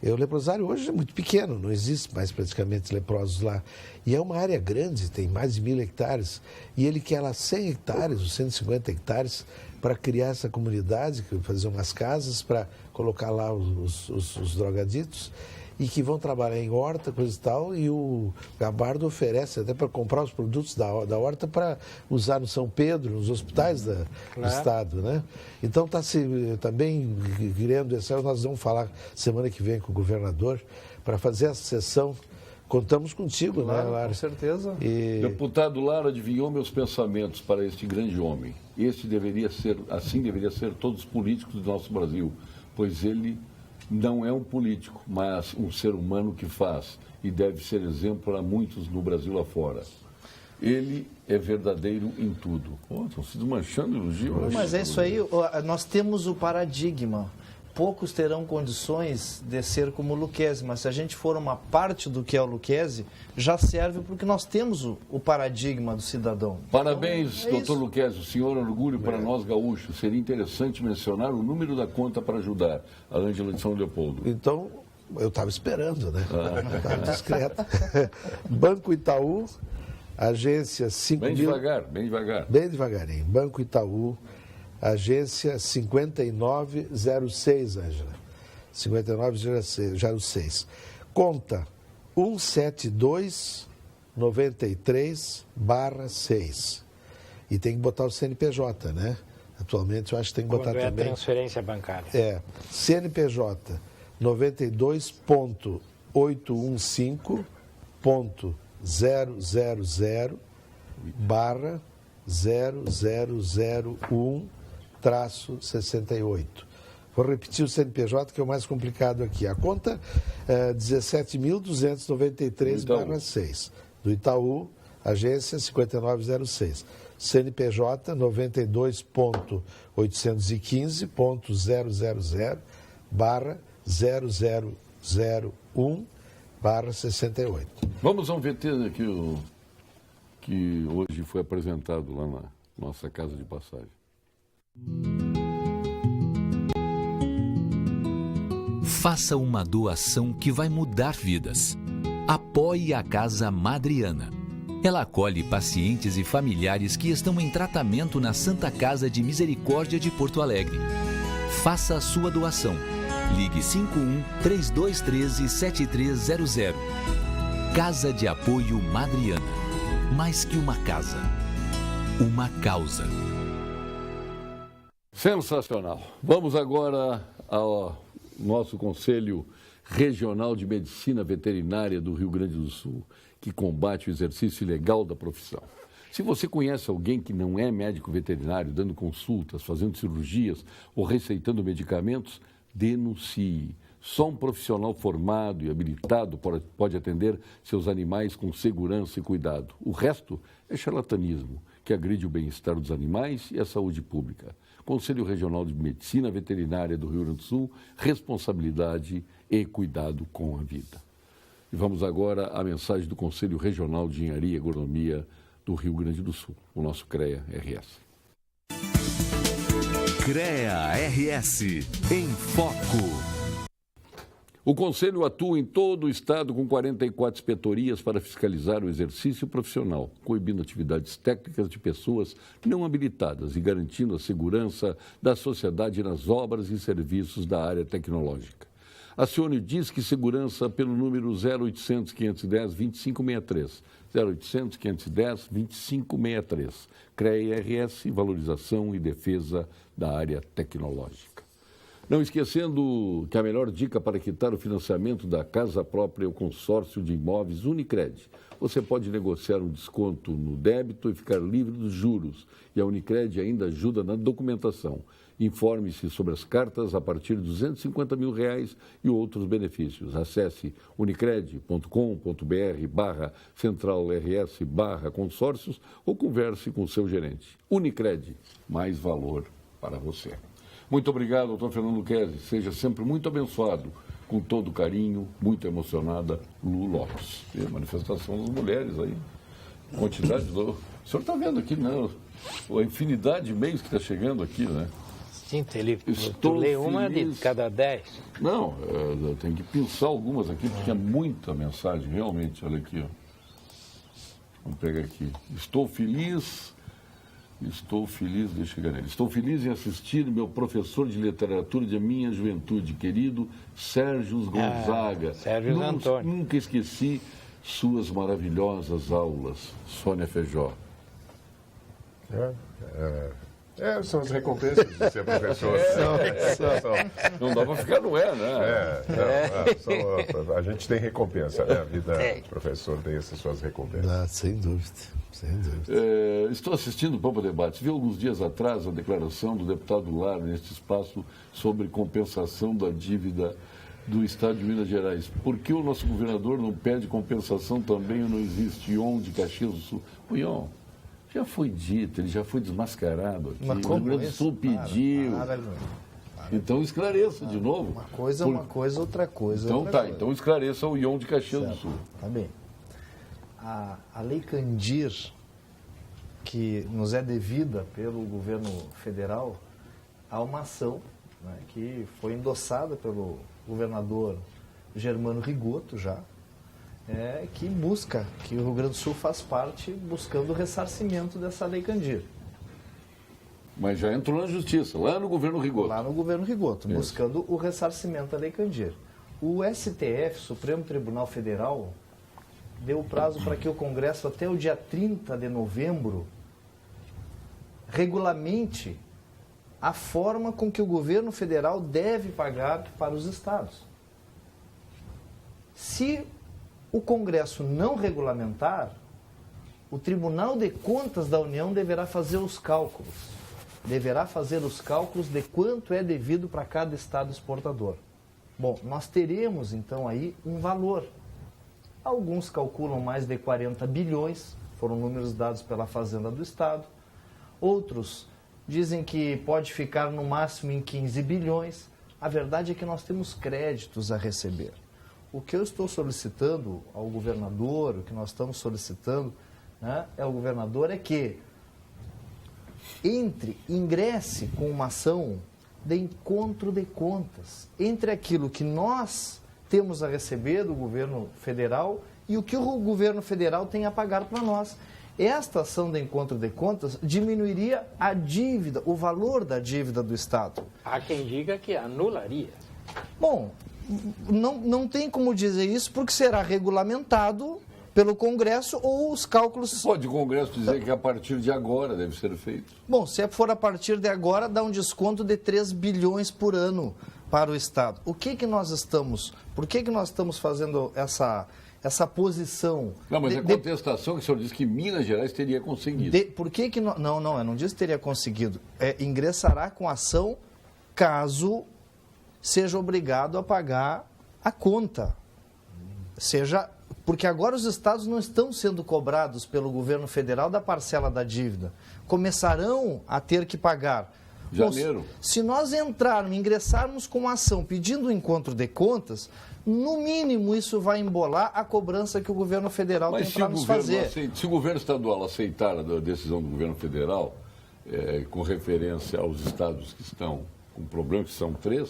O leprosário hoje é muito pequeno, não existe mais praticamente leprosos lá. E é uma área grande, tem mais de 1.000 hectares. E ele quer lá 100 hectares, ou 150 hectares, para criar essa comunidade, fazer umas casas para colocar lá os drogaditos, e que vão trabalhar em horta, coisa e tal, e o Gabardo oferece até para comprar os produtos da horta para usar no São Pedro, nos hospitais do estado, né? Então está se também criando essa, nós vamos falar semana que vem com o governador para fazer essa sessão. Contamos contigo, né, Lara? Com certeza. Deputado Lara adivinhou meus pensamentos para este grande homem. Deveria ser todos os políticos do nosso Brasil, pois ele não é um político, mas um ser humano que faz e deve ser exemplo para muitos no Brasil lá fora. Ele é verdadeiro em tudo. Estão se desmanchando elogio. Mas é isso aí, nós temos o paradigma. Poucos terão condições de ser como o Lucchesi, mas se a gente for uma parte do que é o Lucchesi, já serve porque nós temos o paradigma do cidadão. Parabéns, doutor Lucchesi, o senhor é um orgulho para nós gaúchos. Seria interessante mencionar o número da conta para ajudar a Ângela de São Leopoldo. Então, eu estava esperando, né? Estava discreto. Banco Itaú, agência 5 bem mil... Bem devagar. Bem devagarinho. Banco Itaú, agência 5906, Ângela. 5906. Conta 17293/6. E tem que botar o CNPJ, né? Atualmente eu acho que tem que botar também. também. Transferência bancária. CNPJ 92.815.000/0001-68. Vou repetir o CNPJ, que é o mais complicado aqui. A conta é 17.293/6. Do Itaú, agência 5906. CNPJ 92.815.000/0001/68. Vamos a um VT que hoje foi apresentado lá na nossa casa de passagem. Faça uma doação que vai mudar vidas. Apoie a Casa Madriana. Ela acolhe pacientes e familiares que estão em tratamento na Santa Casa de Misericórdia de Porto Alegre. Faça a sua doação. Ligue 51-3213-7300. Casa de Apoio Madriana. Mais que uma casa, uma causa. Sensacional. Vamos agora ao nosso Conselho Regional de Medicina Veterinária do Rio Grande do Sul, que combate o exercício ilegal da profissão. Se você conhece alguém que não é médico veterinário, dando consultas, fazendo cirurgias ou receitando medicamentos, denuncie. Só um profissional formado e habilitado pode atender seus animais com segurança e cuidado. O resto é charlatanismo, que agride o bem-estar dos animais e a saúde pública. Conselho Regional de Medicina Veterinária do Rio Grande do Sul, responsabilidade e cuidado com a vida. E vamos agora à mensagem do Conselho Regional de Engenharia e Agronomia do Rio Grande do Sul, o nosso CREA-RS. CREA-RS, em foco. O Conselho atua em todo o Estado com 44 inspetorias para fiscalizar o exercício profissional, coibindo atividades técnicas de pessoas não habilitadas e garantindo a segurança da sociedade nas obras e serviços da área tecnológica. Acione o Disque Segurança pelo número 0800 510 2563. 0800 510 2563. CREA-RS, valorização e defesa da área tecnológica. Não esquecendo que a melhor dica para quitar o financiamento da casa própria é o consórcio de imóveis Unicred. Você pode negociar um desconto no débito e ficar livre dos juros. E a Unicred ainda ajuda na documentação. Informe-se sobre as cartas a partir de R$250 mil e outros benefícios. Acesse unicred.com.br/centralrs/consórcios ou converse com o seu gerente. Unicred, mais valor para você. Muito obrigado, doutor Fernando Luquezzi. Seja sempre muito abençoado. Com todo carinho, muito emocionada, Lu Lopes. E a manifestação das mulheres aí. Quantidade do... O senhor está vendo aqui, não? A infinidade de e-mails que está chegando aqui, né? Sim, tu lê uma de cada 10. Não, eu tenho que pensar algumas aqui, porque tinha muita mensagem, realmente. Olha aqui, ó. Vamos pegar aqui. Estou feliz, deixa eu chegar nele. Estou feliz em assistir meu professor de literatura de minha juventude, querido Sérgio Gonzaga. Sérgio Antônio. Nunca esqueci suas maravilhosas aulas, Sônia Feijó. São as recompensas de ser professor. Não dá para ficar no né? A gente tem recompensa, né? A vida do professor tem essas suas recompensas. Sem dúvida. Estou assistindo o Pampa Debates. Vi alguns dias atrás a declaração do deputado Lara neste espaço sobre compensação da dívida do Estado de Minas Gerais. Por que o nosso governador não pede compensação também ou não existe Ion de Caxias do Sul? O Ion já foi dito, ele já foi desmascarado aqui. O Rio Grande do Sul pediu. Então esclareça de novo. Uma coisa, outra coisa. Então coisa. Então esclareça o Ion de Caxias do Sul. Tá bem. A Lei Candir, que nos é devida pelo governo federal, há uma ação, né, que foi endossada pelo governador Germano Rigoto já, que busca, que o Rio Grande do Sul faz parte, buscando o ressarcimento dessa Lei Candir. Mas já entrou na justiça, lá no governo Rigoto. Lá no governo Rigoto, buscando o ressarcimento da Lei Candir. O STF, Supremo Tribunal Federal, deu prazo para que o Congresso, até o dia 30 de novembro, regulamente a forma com que o governo federal deve pagar para os estados. Se o Congresso não regulamentar, o Tribunal de Contas da União deverá fazer os cálculos. Deverá fazer os cálculos de quanto é devido para cada estado exportador. Bom, nós teremos então aí um valor. Alguns calculam mais de 40 bilhões, foram números dados pela Fazenda do Estado. Outros dizem que pode ficar no máximo em 15 bilhões. A verdade é que nós temos créditos a receber. O que eu estou solicitando ao governador, o que nós estamos solicitando, né, ao governador é que ingresse com uma ação de encontro de contas entre aquilo que nós temos a receber do governo federal e o que o governo federal tem a pagar para nós. Esta ação de encontro de contas diminuiria a dívida, o valor da dívida do Estado. Há quem diga que anularia. Bom, não tem como dizer isso porque será regulamentado pelo Congresso ou os cálculos... Pode o Congresso dizer que a partir de agora deve ser feito? Bom, se for a partir de agora, dá um desconto de 3 bilhões por ano para o Estado. Por que nós estamos fazendo essa posição? Não, mas a contestação que o senhor disse que Minas Gerais teria conseguido. Por que não, eu não disse que teria conseguido. Ingressará com ação caso seja obrigado a pagar a conta. Porque agora os estados não estão sendo cobrados pelo governo federal da parcela da dívida. Começarão a ter que pagar. Janeiro. Bom, se nós ingressarmos com uma ação pedindo o encontro de contas, no mínimo isso vai embolar a cobrança que o governo federal tem para nos fazer. Se o governo estadual aceitar a decisão do governo federal, com referência aos estados que estão com problema, que são 3,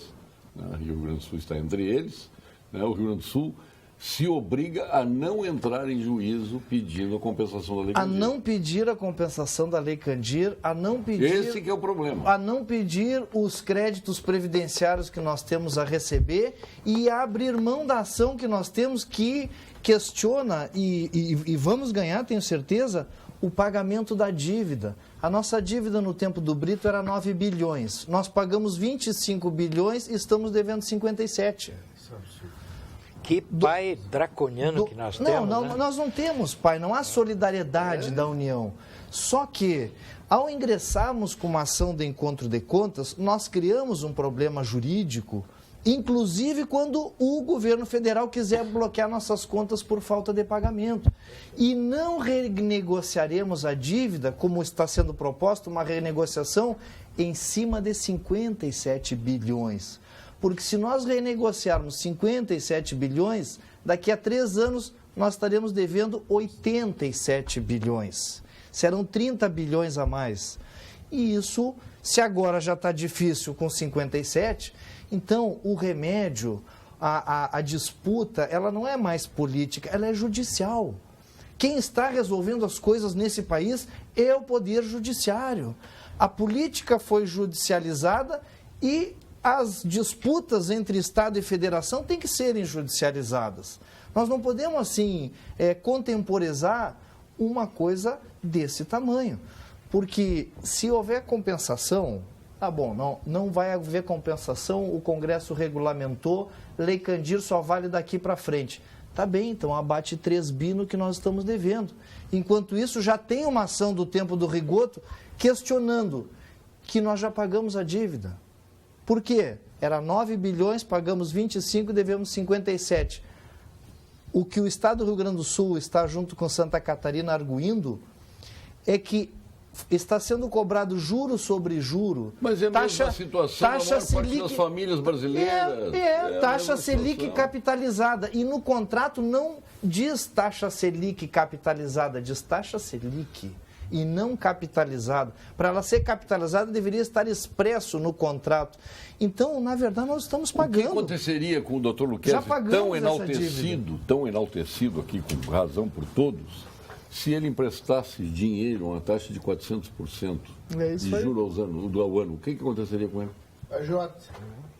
né, e o Rio Grande do Sul está entre eles, né, o Rio Grande do Sul se obriga a não entrar em juízo pedindo a compensação da Lei Candir. A não pedir a compensação da Lei Candir, a não pedir... Esse que é o problema. A não pedir os créditos previdenciários que nós temos a receber e a abrir mão da ação que nós temos que questiona e vamos ganhar, tenho certeza, o pagamento da dívida. A nossa dívida no tempo do Brito era 9 bilhões. Nós pagamos 25 bilhões e estamos devendo 57. Que pai draconiano que nós temos, né? Nós não temos, pai, não há solidariedade da União. Só que, ao ingressarmos com uma ação de encontro de contas, nós criamos um problema jurídico, inclusive quando o governo federal quiser bloquear nossas contas por falta de pagamento. E não renegociaremos a dívida, como está sendo proposto, uma renegociação em cima de 57 bilhões. Porque se nós renegociarmos 57 bilhões, daqui a 3 anos nós estaremos devendo 87 bilhões. Serão 30 bilhões a mais. E isso, se agora já está difícil com 57, então o remédio, a disputa, ela não é mais política, ela é judicial. Quem está resolvendo as coisas nesse país é o Poder Judiciário. A política foi judicializada e as disputas entre Estado e Federação têm que serem judicializadas. Nós não podemos, assim, contemporizar uma coisa desse tamanho. Porque se houver compensação, não vai haver compensação, o Congresso regulamentou, Lei Candir só vale daqui para frente. Tá bem, então abate 3 bi no que nós estamos devendo. Enquanto isso, já tem uma ação do tempo do Rigoto questionando que nós já pagamos a dívida. Por quê? Era 9 bilhões, pagamos 25 e devemos 57. O que o Estado do Rio Grande do Sul está junto com Santa Catarina arguindo é que está sendo cobrado juro sobre juro. Mas é a mesma situação na maior parte das famílias brasileiras. Taxa Selic capitalizada. E no contrato não diz taxa Selic capitalizada, diz taxa Selic e não capitalizada. Para ela ser capitalizada, deveria estar expresso no contrato. Então, na verdade, nós estamos pagando. O que aconteceria com o doutor Luquezzi, tão enaltecido aqui, com razão por todos, se ele emprestasse dinheiro a uma taxa de 400% de juros ao ano? O que aconteceria com ele? Agiota.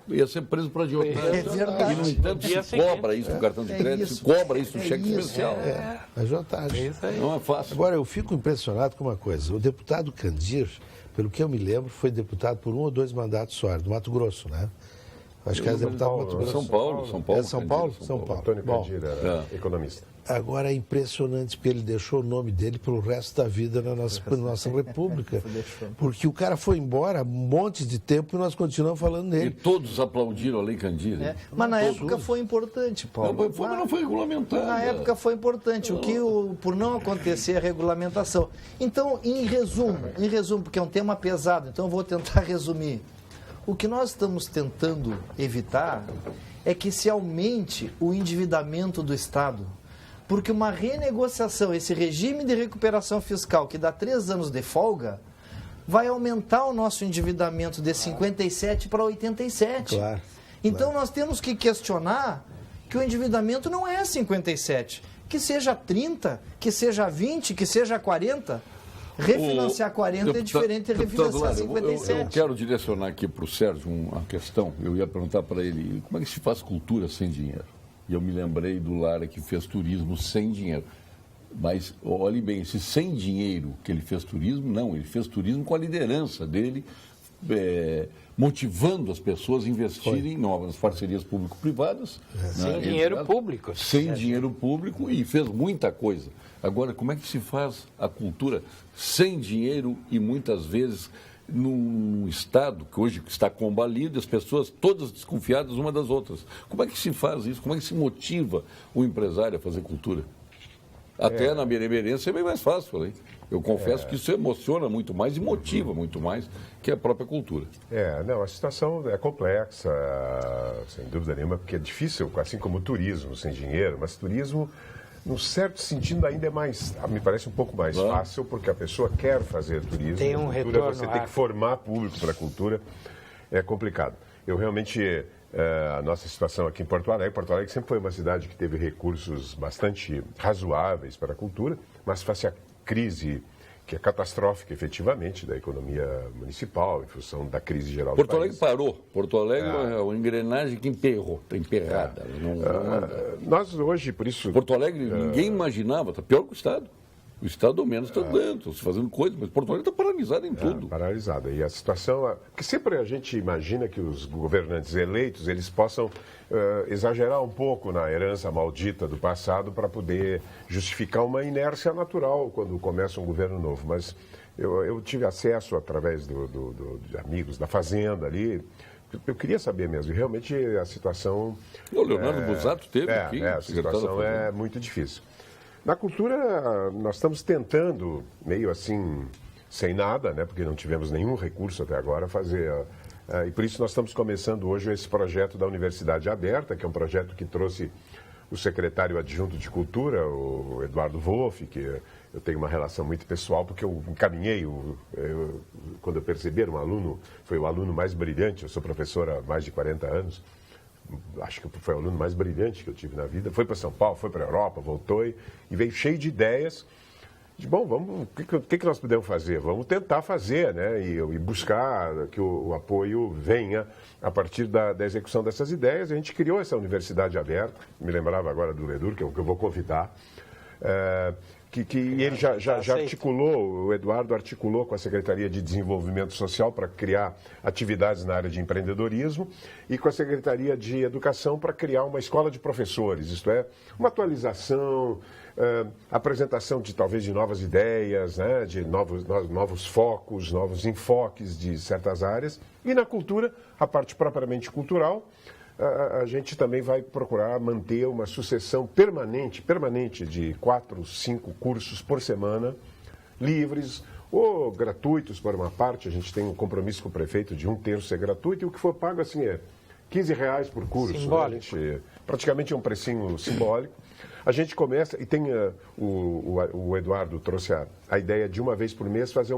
Ia ser preso para agiotagem. É verdade. E, no entanto, se cobra isso no cartão de crédito, se cobra isso no cheque especial. Agiotagem. Não é fácil. Agora, eu fico impressionado com uma coisa. O deputado Candir, pelo que eu me lembro, foi deputado por 1 ou 2 mandatos só, do Mato Grosso, né? Acho que era deputado do Mato Grosso. São Paulo. É São Paulo? São Paulo. Antônio Candir era economista. Agora é impressionante porque ele deixou o nome dele para o resto da vida na nossa República. Porque o cara foi embora há um monte de tempo e nós continuamos falando nele. E todos aplaudiram a Lei Candir. Mas na época foi importante, Paulo. Mas não foi regulamentada. Na época foi importante, por não acontecer a regulamentação. Então, em resumo, porque é um tema pesado, então eu vou tentar resumir. O que nós estamos tentando evitar é que se aumente o endividamento do Estado. Porque uma renegociação, esse regime de recuperação fiscal que dá 3 anos de folga, vai aumentar o nosso endividamento de 57 para 87. Claro. Então nós temos que questionar que o endividamento não é 57, que seja 30, que seja 20, que seja 40. Refinanciar 40 é diferente de refinanciar 57. Eu quero direcionar aqui para o Sérgio uma questão. Eu ia perguntar para ele, como é que se faz cultura sem dinheiro? E eu me lembrei do Lara que fez turismo sem dinheiro. Mas, olhe bem, esse sem dinheiro que ele fez turismo, não, ele fez turismo com a liderança dele, motivando as pessoas a investirem em novas parcerias público-privadas. Sem dinheiro público. Sem dinheiro público e fez muita coisa. Agora, como é que se faz a cultura sem dinheiro e muitas vezes num Estado que hoje está combalido, as pessoas todas desconfiadas uma das outras? Como é que se faz isso? Como é que se motiva o empresário a fazer cultura? Até na benemerência é bem mais fácil, hein? Eu confesso que isso emociona muito mais e motiva muito mais que a própria cultura. Não, a situação é complexa, sem dúvida nenhuma, porque é difícil, assim como o turismo sem dinheiro, mas turismo, num certo sentido, ainda é mais, me parece um pouco mais fácil, porque a pessoa quer fazer turismo. Tem um cultura, retorno. Você tem que formar público para a cultura, é complicado. Eu realmente, a nossa situação aqui em Porto Alegre sempre foi uma cidade que teve recursos bastante razoáveis para a cultura, mas face à crise que é catastrófica, efetivamente, da economia municipal, em função da crise geral Porto do Alegre país. parou. Porto Alegre é uma engrenagem que emperrou, está emperrada. Nós hoje, por isso... Porto Alegre, ninguém imaginava, está pior que o Estado. O Estado ao menos está dando, estão se fazendo coisas, mas Porto Alegre está paralisado em tudo. Paralisada. E a situação... Porque sempre a gente imagina que os governantes eleitos, eles possam exagerar um pouco na herança maldita do passado para poder justificar uma inércia natural quando começa um governo novo. Mas eu tive acesso, através de amigos da Fazenda ali, eu queria saber mesmo, e realmente a situação... O Leonardo Busato teve aqui. A situação é muito difícil. Na cultura, nós estamos tentando, meio assim, sem nada, né, porque não tivemos nenhum recurso até agora, fazer... e por isso nós estamos começando hoje esse projeto da Universidade Aberta, que é um projeto que trouxe o secretário adjunto de Cultura, o Eduardo Wolff, que eu tenho uma relação muito pessoal, porque eu encaminhei, quando eu percebi, era foi o aluno mais brilhante, eu sou professor há mais de 40 anos, acho que foi o aluno mais brilhante que eu tive na vida, foi para São Paulo, foi para a Europa, voltou e veio cheio de ideias. Bom, o que nós podemos fazer? Vamos tentar fazer, né? E buscar que o apoio venha a partir da execução dessas ideias. A gente criou essa universidade aberta, me lembrava agora do Ledur, que eu vou convidar, e ele já articulou, o Eduardo articulou com a Secretaria de Desenvolvimento Social para criar atividades na área de empreendedorismo e com a Secretaria de Educação para criar uma escola de professores, isto é, uma atualização, apresentação talvez de novas ideias, né, de novos focos, novos enfoques de certas áreas. E na cultura, a parte propriamente cultural, a gente também vai procurar manter uma sucessão permanente de 4, 5 cursos por semana, livres ou gratuitos por uma parte. A gente tem um compromisso com o prefeito de 1/3 ser gratuito e o que for pago assim é R$15 por curso. Simbólico. Né? Praticamente é um precinho simbólico. A gente começa, e tem o Eduardo trouxe a ideia de uma vez por mês fazer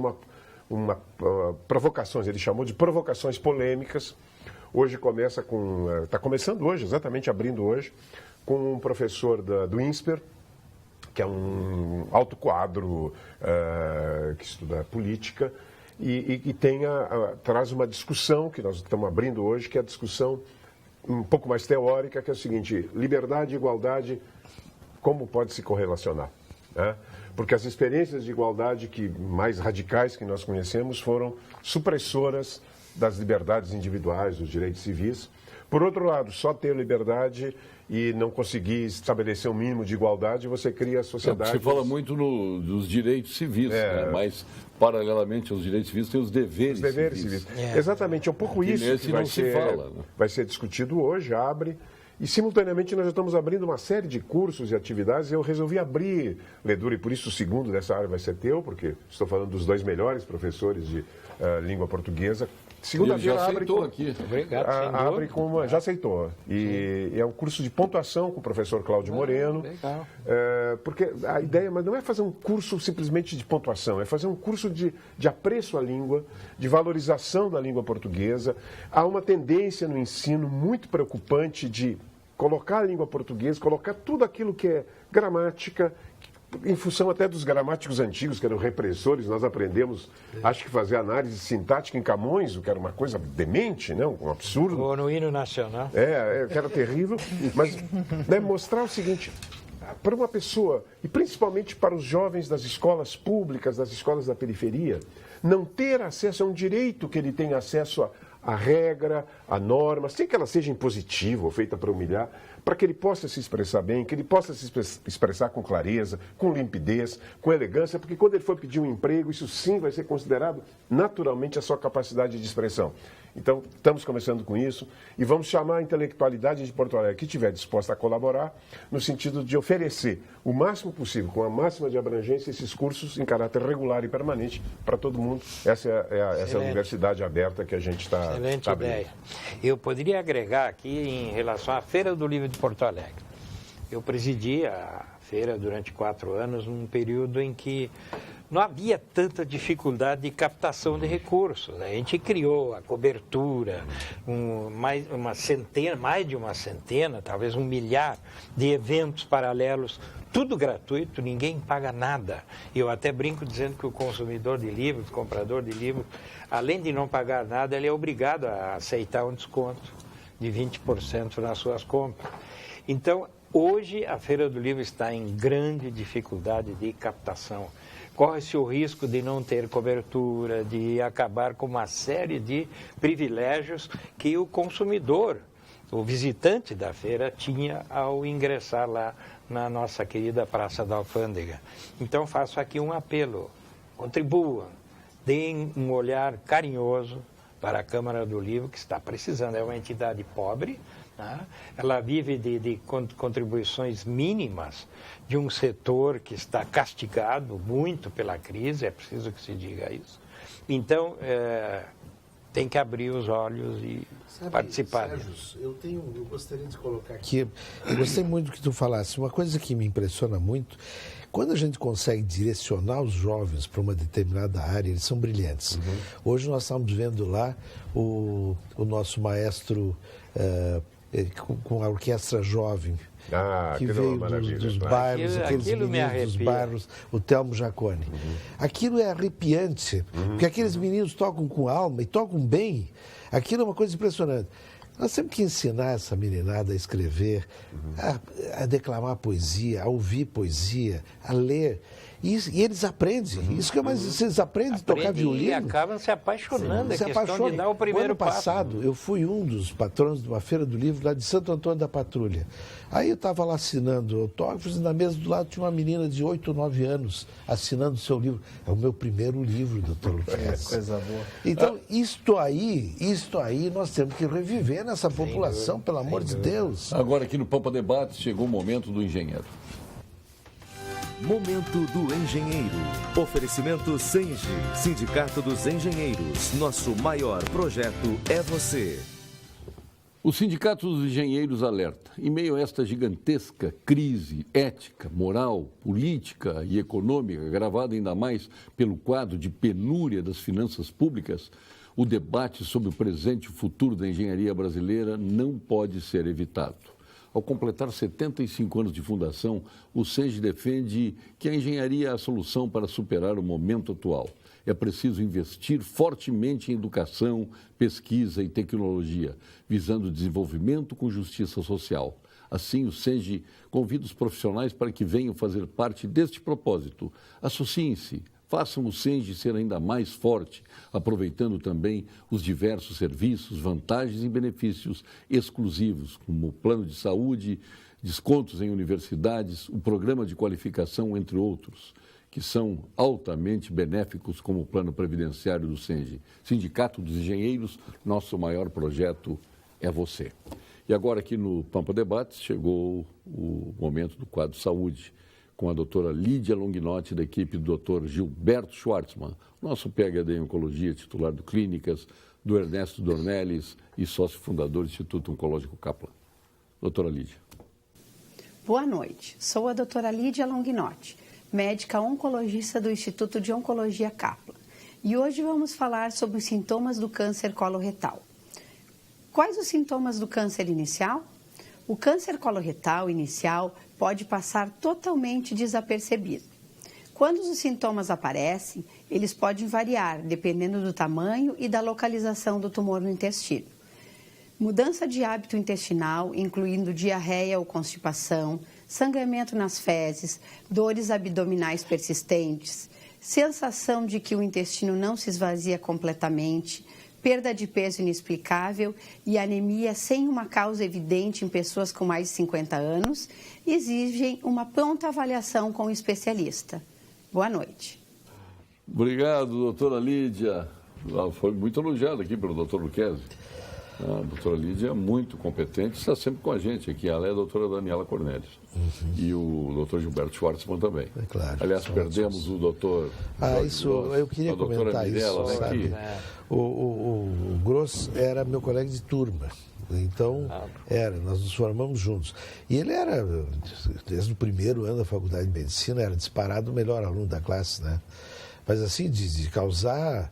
provocações, ele chamou de provocações polêmicas. Hoje está começando hoje, exatamente abrindo hoje, com um professor do INSPER, que é um alto quadro que estuda política, e traz uma discussão que nós estamos abrindo hoje, que é a discussão um pouco mais teórica, que é o seguinte: liberdade e igualdade, como pode se correlacionar? Né? Porque as experiências de igualdade mais radicais que nós conhecemos foram supressoras das liberdades individuais, dos direitos civis. Por outro lado, só ter liberdade e não conseguir estabelecer um mínimo de igualdade, você cria a sociedade... Você fala muito dos direitos civis, né? Mas, paralelamente aos direitos civis, tem os deveres civis. Exatamente, é um pouco isso que vai ser discutido hoje, abre... E, simultaneamente, nós já estamos abrindo uma série de cursos e atividades. Eu resolvi abrir, Ledur, e por isso o segundo dessa área vai ser teu, porque estou falando dos 2 melhores professores de língua portuguesa, Segunda-feira abre com... aqui. Obrigado, abre com uma... Já aceitou. E é um curso de pontuação com o professor Cláudio Moreno. Legal. Porque a ideia mas não é fazer um curso simplesmente de pontuação, é fazer um curso de apreço à língua, de valorização da língua portuguesa. Há uma tendência no ensino muito preocupante de colocar a língua portuguesa, colocar tudo aquilo que é gramática, em função até dos gramáticos antigos, que eram repressores, nós aprendemos, acho que fazer análise sintática em Camões, o que era uma coisa demente, né? Um absurdo. Ou no hino nacional. Que era terrível, mas mostrar o seguinte, para uma pessoa, e principalmente para os jovens das escolas públicas, das escolas da periferia, não ter acesso a um direito que ele tenha acesso a regra, a norma, sem que ela seja impositiva ou feita para humilhar, para que ele possa se expressar bem, que ele possa se expressar com clareza, com limpidez, com elegância, porque quando ele for pedir um emprego, isso sim vai ser considerado naturalmente a sua capacidade de expressão. Então, estamos começando com isso e vamos chamar a intelectualidade de Porto Alegre, que estiver disposta a colaborar, no sentido de oferecer o máximo possível, com a máxima de abrangência, esses cursos em caráter regular e permanente para todo mundo. Essa é a universidade aberta que a gente está abrindo. Excelente ideia. Eu poderia agregar aqui em relação à Feira do Livro de Porto Alegre. Eu presidi a feira durante 4 anos, num período em que não havia tanta dificuldade de captação de recursos. A gente criou a cobertura, mais de uma centena, talvez 1 milhar de eventos paralelos, tudo gratuito, ninguém paga nada. Eu até brinco dizendo que o consumidor de livros, o comprador de livros, além de não pagar nada, ele é obrigado a aceitar um desconto de 20% nas suas compras. Então, hoje a Feira do Livro está em grande dificuldade de captação. Corre-se o risco de não ter cobertura, de acabar com uma série de privilégios que o consumidor, o visitante da feira, tinha ao ingressar lá na nossa querida Praça da Alfândega. Então, faço aqui um apelo. Contribuam, deem um olhar carinhoso para a Câmara do Livro, que está precisando. É uma entidade pobre, né? Ela vive de contribuições mínimas de um setor que está castigado muito pela crise, é preciso que se diga isso. Então, tem que abrir os olhos e participar. Sérgio, eu gostaria de colocar aqui, eu gostei muito do que tu falasse, uma coisa que me impressiona muito, quando a gente consegue direcionar os jovens para uma determinada área, eles são brilhantes. Hoje nós estamos vendo lá o nosso maestro com a orquestra jovem, que veio dos bairros, aqueles meninos dos bairros, o Telmo Jaconi. Aquilo é arrepiante, porque aqueles meninos tocam com alma e tocam bem. Aquilo é uma coisa impressionante. Nós temos que ensinar essa meninada a escrever, a declamar poesia, a ouvir poesia, a ler. E eles aprendem. Isso que é mais. Vocês aprendem a tocar violino. E acabam se apaixonando. É questão de dar o primeiro passo. Ano passado, eu fui um dos patronos de uma feira do livro lá de Santo Antônio da Patrulha. Aí eu estava lá assinando autógrafos e na mesa do lado tinha uma menina de 8 ou 9 anos assinando o seu livro. É o meu primeiro livro, doutor Luquezzi. Coisa boa. Então, isto aí nós temos que reviver nessa população, pelo amor de Deus. Agora aqui no Pampa Debate chegou o momento do engenheiro. Momento do Engenheiro. Oferecimento Senge, Sindicato dos Engenheiros. Nosso maior projeto é você. O Sindicato dos Engenheiros alerta, em meio a esta gigantesca crise ética, moral, política e econômica, agravada ainda mais pelo quadro de penúria das finanças públicas, o debate sobre o presente e o futuro da engenharia brasileira não pode ser evitado. Ao completar 75 anos de fundação, o Senge defende que a engenharia é a solução para superar o momento atual. É preciso investir fortemente em educação, pesquisa e tecnologia, visando o desenvolvimento com justiça social. Assim, o Senge convida os profissionais para que venham fazer parte deste propósito. Associem-se. Façam o Senge ser ainda mais forte, aproveitando também os diversos serviços, vantagens e benefícios exclusivos, como o plano de saúde, descontos em universidades, o programa de qualificação, entre outros, que são altamente benéficos, como o plano previdenciário do Senge. Sindicato dos Engenheiros, nosso maior projeto é você. E agora aqui no Pampa Debates chegou o momento do quadro Saúde, com a doutora Lídia Longinotti, da equipe do doutor Gilberto Schwartzman, nosso PhD em Oncologia, titular do Clínicas, do Ernesto Dornelles e sócio fundador do Instituto Oncológico Kaplan. Doutora Lídia. Boa noite. Sou a doutora Lídia Longinotti, médica oncologista do Instituto de Oncologia Kaplan. E hoje vamos falar sobre os sintomas do câncer coloretal. Quais os sintomas do câncer inicial? O câncer coloretal inicial pode passar totalmente desapercebido. Quando os sintomas aparecem, eles podem variar dependendo do tamanho e da localização do tumor no intestino. Mudança de hábito intestinal, incluindo diarreia ou constipação, sangramento nas fezes, dores abdominais persistentes, sensação de que o intestino não se esvazia completamente, perda de peso inexplicável e anemia sem uma causa evidente em pessoas com mais de 50 anos, exigem uma pronta avaliação com o especialista. Boa noite. Obrigado, doutora Lídia. Foi muito elogiada aqui pelo doutor Lucchesi. A doutora Lídia é muito competente, está sempre com a gente aqui. Ela é a doutora Daniela Cornelius. E o doutor Gilberto Schwartzman também. É claro. Aliás, perdemos o doutor... Eu queria comentar Mirella, isso, sabe? O Gross era meu colega de turma. Então, nós nos formamos juntos. E ele era, desde o primeiro ano da faculdade de medicina, era disparado o melhor aluno da classe, né? Mas assim, de causar...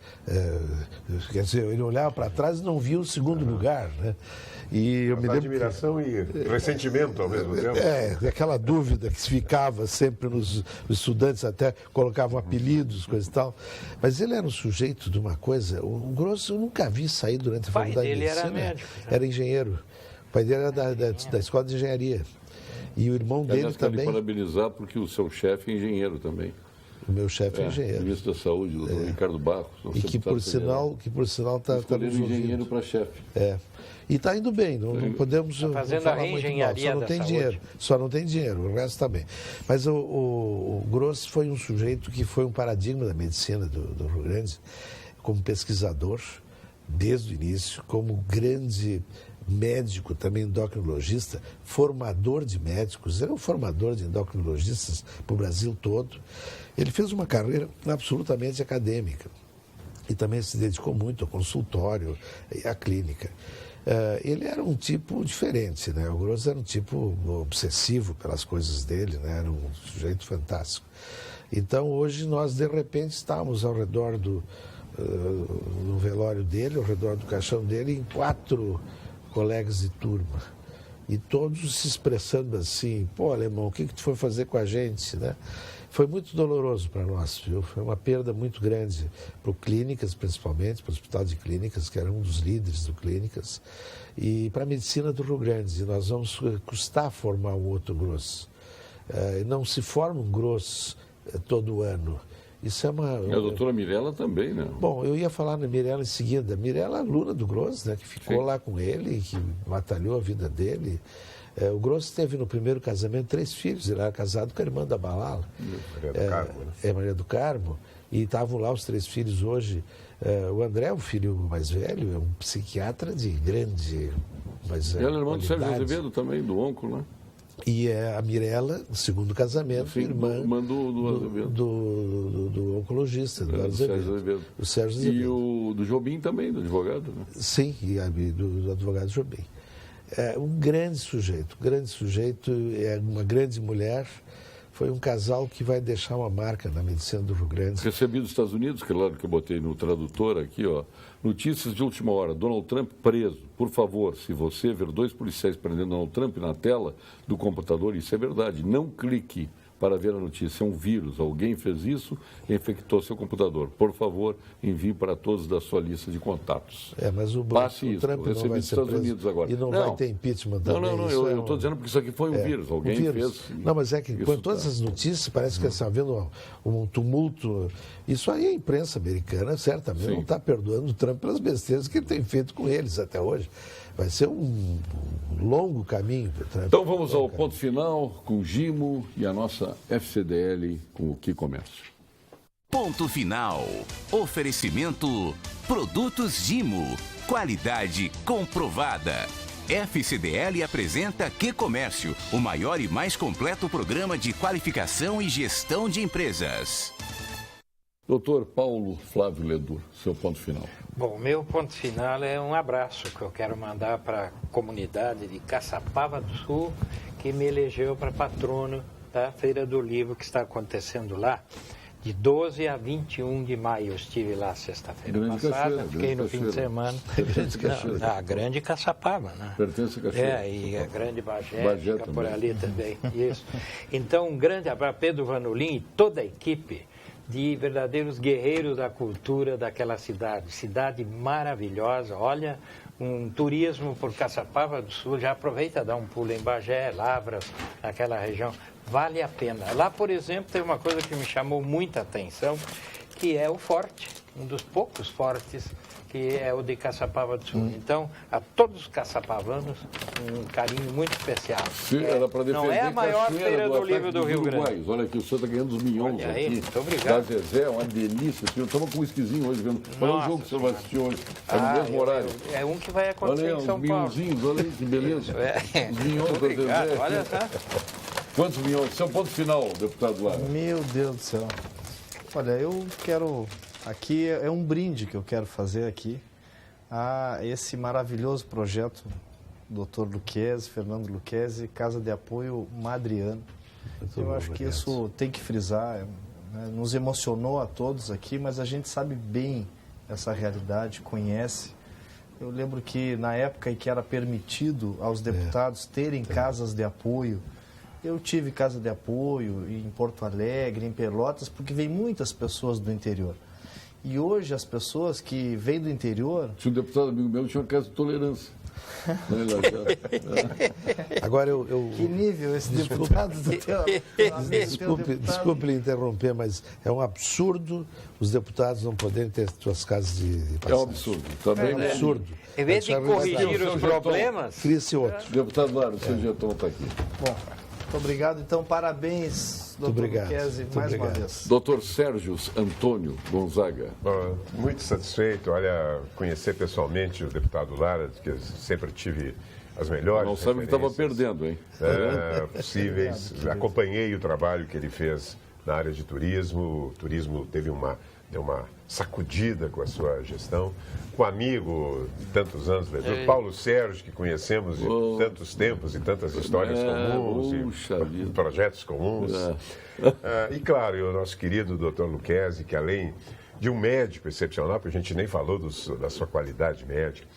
quer dizer, ele olhava para trás e não via o segundo lugar, né? E eu me lembro admiração e ressentimento ao mesmo tempo. Aquela dúvida que se ficava sempre nos estudantes, até colocavam apelidos, coisa e tal. Mas ele era um sujeito de uma coisa... O Grosso eu nunca vi sair durante a faculdade de medicina. O pai dele era médico. Era engenheiro. O pai dele era da escola de engenharia. E o irmão dele também... Quero parabenizar porque o seu chefe é engenheiro também. O meu chefe é engenheiro. Ministro da Saúde, o doutor Ricardo Barros. E que por sinal está nos ouvindo. Engenheiro para chefe. E está indo bem, não podemos falar muito mal, só não tem dinheiro. Só não tem dinheiro, o resto está bem. Mas o Gross foi um sujeito que foi um paradigma da medicina do Rio Grande, como pesquisador, desde o início, como grande médico, também endocrinologista, formador de médicos, era um formador de endocrinologistas para o Brasil todo. Ele fez uma carreira absolutamente acadêmica e também se dedicou muito ao consultório e à clínica. Ele era um tipo diferente, né? O Gross era um tipo obsessivo pelas coisas dele, né? Era um sujeito fantástico. Então, hoje, nós, de repente, estávamos ao redor do velório dele, ao redor do caixão dele, em 4 colegas de turma. E todos se expressando assim, pô, alemão, o que tu foi fazer com a gente, né? Foi muito doloroso para nós, viu? Foi uma perda muito grande para o Clínicas, principalmente, para o Hospital de Clínicas, que era um dos líderes do Clínicas, e para a medicina do Rio Grande. E nós vamos custar formar um outro Gross. Não se forma um Gross todo ano. Isso é uma... E a doutora Mirella também, né? Bom, eu ia falar na Mirella em seguida. A Mirella é aluna do Gross, né? Que ficou lá com ele, que batalhou a vida dele. O Gross teve no primeiro casamento 3 filhos. Ele era casado com a irmã da Balala. Maria do Carmo, né? Maria do Carmo. E estavam lá os 3 filhos hoje. O André, o filho mais velho, é um psiquiatra de grande... E ela é irmã do Sérgio Azevedo também, do onco, né? E a Mirella, no segundo casamento, irmã do oncologista, do Azevedo. O Sérgio Azevedo. E o do Jobim também, do advogado, né? Sim, e do advogado Jobim. É um grande sujeito, é uma grande mulher. Foi um casal que vai deixar uma marca na medicina do Rio Grande. Recebi dos Estados Unidos, claro que eu botei no tradutor aqui, ó. Notícias de última hora, Donald Trump preso. Por favor, se você ver 2 policiais prendendo Donald Trump na tela do computador, isso é verdade. Não clique para ver a notícia. É um vírus. Alguém fez isso e infectou seu computador. Por favor, envie para todos da sua lista de contatos. Mas o Trump não vai ser preso Unidos agora. E não vai ter impeachment também. Não, eu estou dizendo porque isso aqui foi um vírus. Alguém fez. Não, mas é que com todas as notícias parece que está havendo um tumulto. Isso aí a imprensa americana certamente não está perdoando o Trump pelas besteiras que ele tem feito com eles até hoje. Vai ser um longo caminho para o Trump. Então vamos ao ponto final com o Gimo e a nossa FCDL com o Que Comércio. Ponto final. Oferecimento Produtos Gimo. Qualidade comprovada. FCDL apresenta Que Comércio, o maior e mais completo programa de qualificação e gestão de empresas. Doutor Paulo Flávio Ledur, seu ponto final. Bom, meu ponto final é um abraço que eu quero mandar para a comunidade de Caçapava do Sul, que me elegeu para patrono da Feira do Livro que está acontecendo lá, de 12 a 21 de maio. Eu estive lá sexta-feira passada, fiquei no fim de semana. A Grande Caçapava, né? Pertence a Cachoeira. E a Grande Bagé fica por ali também. Isso. Então, um grande abraço, Pedro Vanolin e toda a equipe de verdadeiros guerreiros da cultura daquela cidade. Cidade maravilhosa, olha, um turismo por Caçapava do Sul, já aproveita a dar um pulo em Bagé, Lavras, naquela região, vale a pena. Lá, por exemplo, tem uma coisa que me chamou muita atenção, que é o forte, um dos poucos fortes, que é o de Caçapava do Sul. Então, a todos os caçapavanos, um carinho muito especial. Sim, era para defender. Não é a maior feira do livro do Rio Grande. Olha aqui, o senhor está ganhando os milhões Olha aí, aqui. muito obrigado. Da Zezé, uma delícia. Estamos com um esquisinho hoje vendo. Qual é o jogo que o senhor vai assistir hoje? É no mesmo horário. É um que vai acontecer olha aí, em São Paulo. Olha aí, que beleza. Os milhões da Zezé. Olha só. Quantos milhões? Seu ponto final, deputado Lara. Meu Deus do céu. Olha, eu quero... Aqui é um brinde que eu quero fazer aqui a esse maravilhoso projeto, Dr. Lucchesi, Fernando Lucchesi, Casa de Apoio Madriana. Eu acho que isso tem que frisar, né? Nos emocionou a todos aqui, mas a gente sabe bem essa realidade, conhece. Eu lembro que na época em que era permitido aos deputados terem casas de apoio, eu tive casa de apoio em Porto Alegre, em Pelotas, porque vem muitas pessoas do interior. E hoje as pessoas que vêm do interior... Tinha um deputado amigo meu que tinha uma casa de tolerância. Agora Que nível esse deputado do teu... Desculpe lhe interromper, mas é um absurdo os deputados não poderem ter suas casas de passagem. É um absurdo. Também é um absurdo. Em vez de corrigir os problemas... Cria-se outro. Deputado Lara, o seu Getão está aqui. Bom, muito obrigado. Então, parabéns, doutor Lucchesi, mais uma vez. Doutor Sérgio Antônio Gonzaga. Muito satisfeito, olha, conhecer pessoalmente o deputado Lara, que eu sempre tive as melhores não sabe que estava perdendo, hein? Possíveis. Acompanhei o trabalho que ele fez na área de turismo. O turismo deu uma sacudida com a sua gestão. Com um amigo de tantos anos, Paulo Sérgio, que conhecemos de tantos tempos e tantas histórias comuns e projetos comuns. E claro, o nosso querido doutor Lucchesi, que além de um médico excepcional, porque a gente nem falou da sua qualidade médica,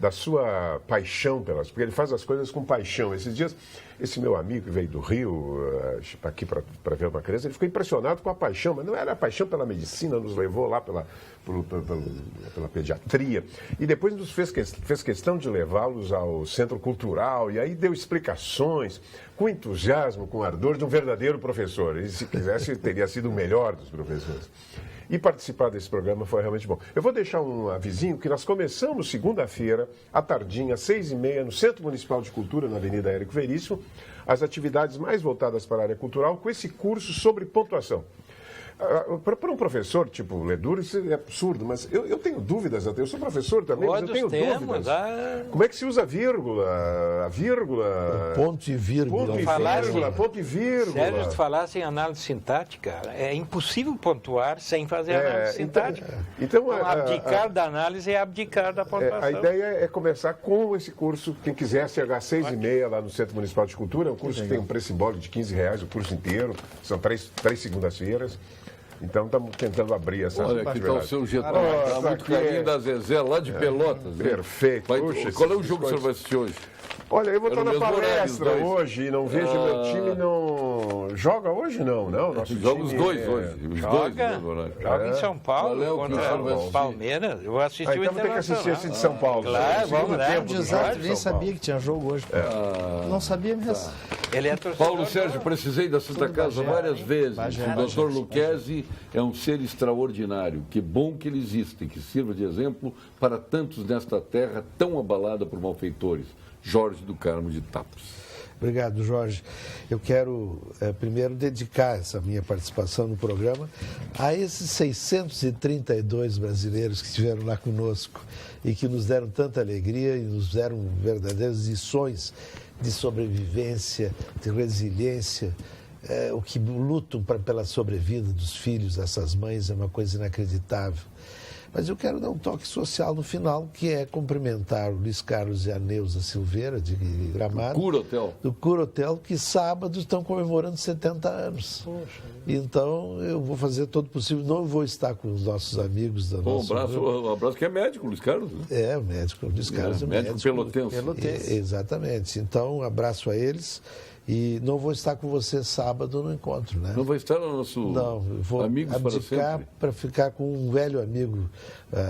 da sua paixão pelas... Porque ele faz as coisas com paixão. Esses dias, esse meu amigo que veio do Rio, aqui para ver uma criança, ele ficou impressionado com a paixão, mas não era a paixão pela medicina, nos levou lá pela pediatria, e depois nos fez questão de levá-los ao Centro Cultural, e aí deu explicações, com entusiasmo, com ardor de um verdadeiro professor. E se quisesse, teria sido o melhor dos professores. E participar desse programa foi realmente bom. Eu vou deixar um avisinho que nós começamos segunda-feira, à tardinha, às 6h30, no Centro Municipal de Cultura, na Avenida Érico Veríssimo, as atividades mais voltadas para a área cultural, com esse curso sobre pontuação. Para um professor tipo Ledur, isso é absurdo, mas eu tenho dúvidas, eu sou professor também, mas eu tenho dúvidas. Como é que se usa a vírgula? O ponto e vírgula. Ponto e vírgula. Sérgio, se falasse em análise sintática, é impossível pontuar sem fazer análise sintática. Então, abdicar da análise é abdicar da pontuação. A ideia é começar com esse curso. Quem quiser chegar às 6h30 lá no Centro Municipal de Cultura, é um curso que tem um preço simbólico de R$15, o curso inteiro, são três segundas-feiras. Então estamos tentando abrir essa... Olha, aqui está o seu Getão, está muito carinho da Zezé, lá de Pelotas. Perfeito. Qual é o jogo que o senhor vai assistir hoje? Olha, eu vou estar na palestra hoje e não vejo meu time não... Joga hoje não, nosso joga time os dois hoje. Joga em São Paulo contra o Palmeiras. Eu vou assistir o então vou ter que assistir esse de São Paulo. Claro, vamos lá. Exato, nem sabia que tinha jogo hoje. Não sabia mesmo. Ele é torcedor. Paulo Sérgio, precisei da Santa Casa várias vezes. O doutor Lucchesi é um ser extraordinário. Que bom que ele existe, que sirva de exemplo para tantos nesta terra tão abalada por malfeitores. Jorge do Carmo de Tapos. Obrigado, Jorge. Eu quero, primeiro, dedicar essa minha participação no programa a esses 632 brasileiros que estiveram lá conosco e que nos deram tanta alegria e nos deram verdadeiras lições de sobrevivência, de resiliência. O que lutam pela sobrevida dos filhos dessas mães é uma coisa inacreditável. Mas eu quero dar um toque social no final, que é cumprimentar o Luiz Carlos e a Neuza Silveira, de Gramado. Do Cura Hotel, que sábado estão comemorando 70 anos. Poxa. Então, eu vou fazer todo o possível. Não vou estar com os nossos amigos da nossa... Um abraço que é médico, Luiz Carlos. Né? É, o médico Luiz Carlos. Médico pelotense. Exatamente. Então, um abraço a eles. E não vou estar com você sábado no encontro, né? Não vai estar no nosso Amigos para Sempre? Para ficar com um velho amigo,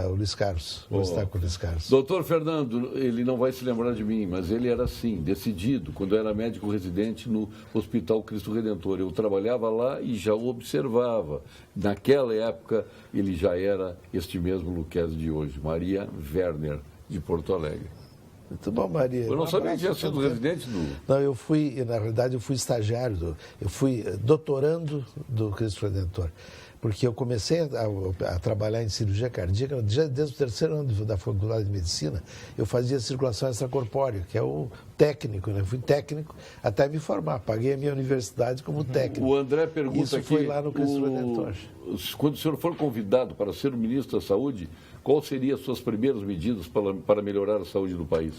o Luiz Carlos. Vou estar com o Luiz Carlos. Doutor Fernando, ele não vai se lembrar de mim, mas ele era assim, decidido, quando eu era médico residente no Hospital Cristo Redentor. Eu trabalhava lá e já o observava. Naquela época, ele já era este mesmo Lucchesi de hoje, Maria Werner, de Porto Alegre. Muito bom, Maria. Eu não sabia que tinha sido residente do... Não, na realidade, eu fui estagiário, eu fui doutorando do Cristo Redentor, porque eu comecei a trabalhar em cirurgia cardíaca, desde o terceiro ano da faculdade de medicina, eu fazia circulação extracorpórea, que é o técnico, né? Eu fui técnico até me formar, paguei a minha universidade como técnico. O André pergunta Isso aqui... foi lá no Cristo Redentor. Quando o senhor for convidado para ser o ministro da Saúde, quais seriam as suas primeiras medidas para melhorar a saúde do país?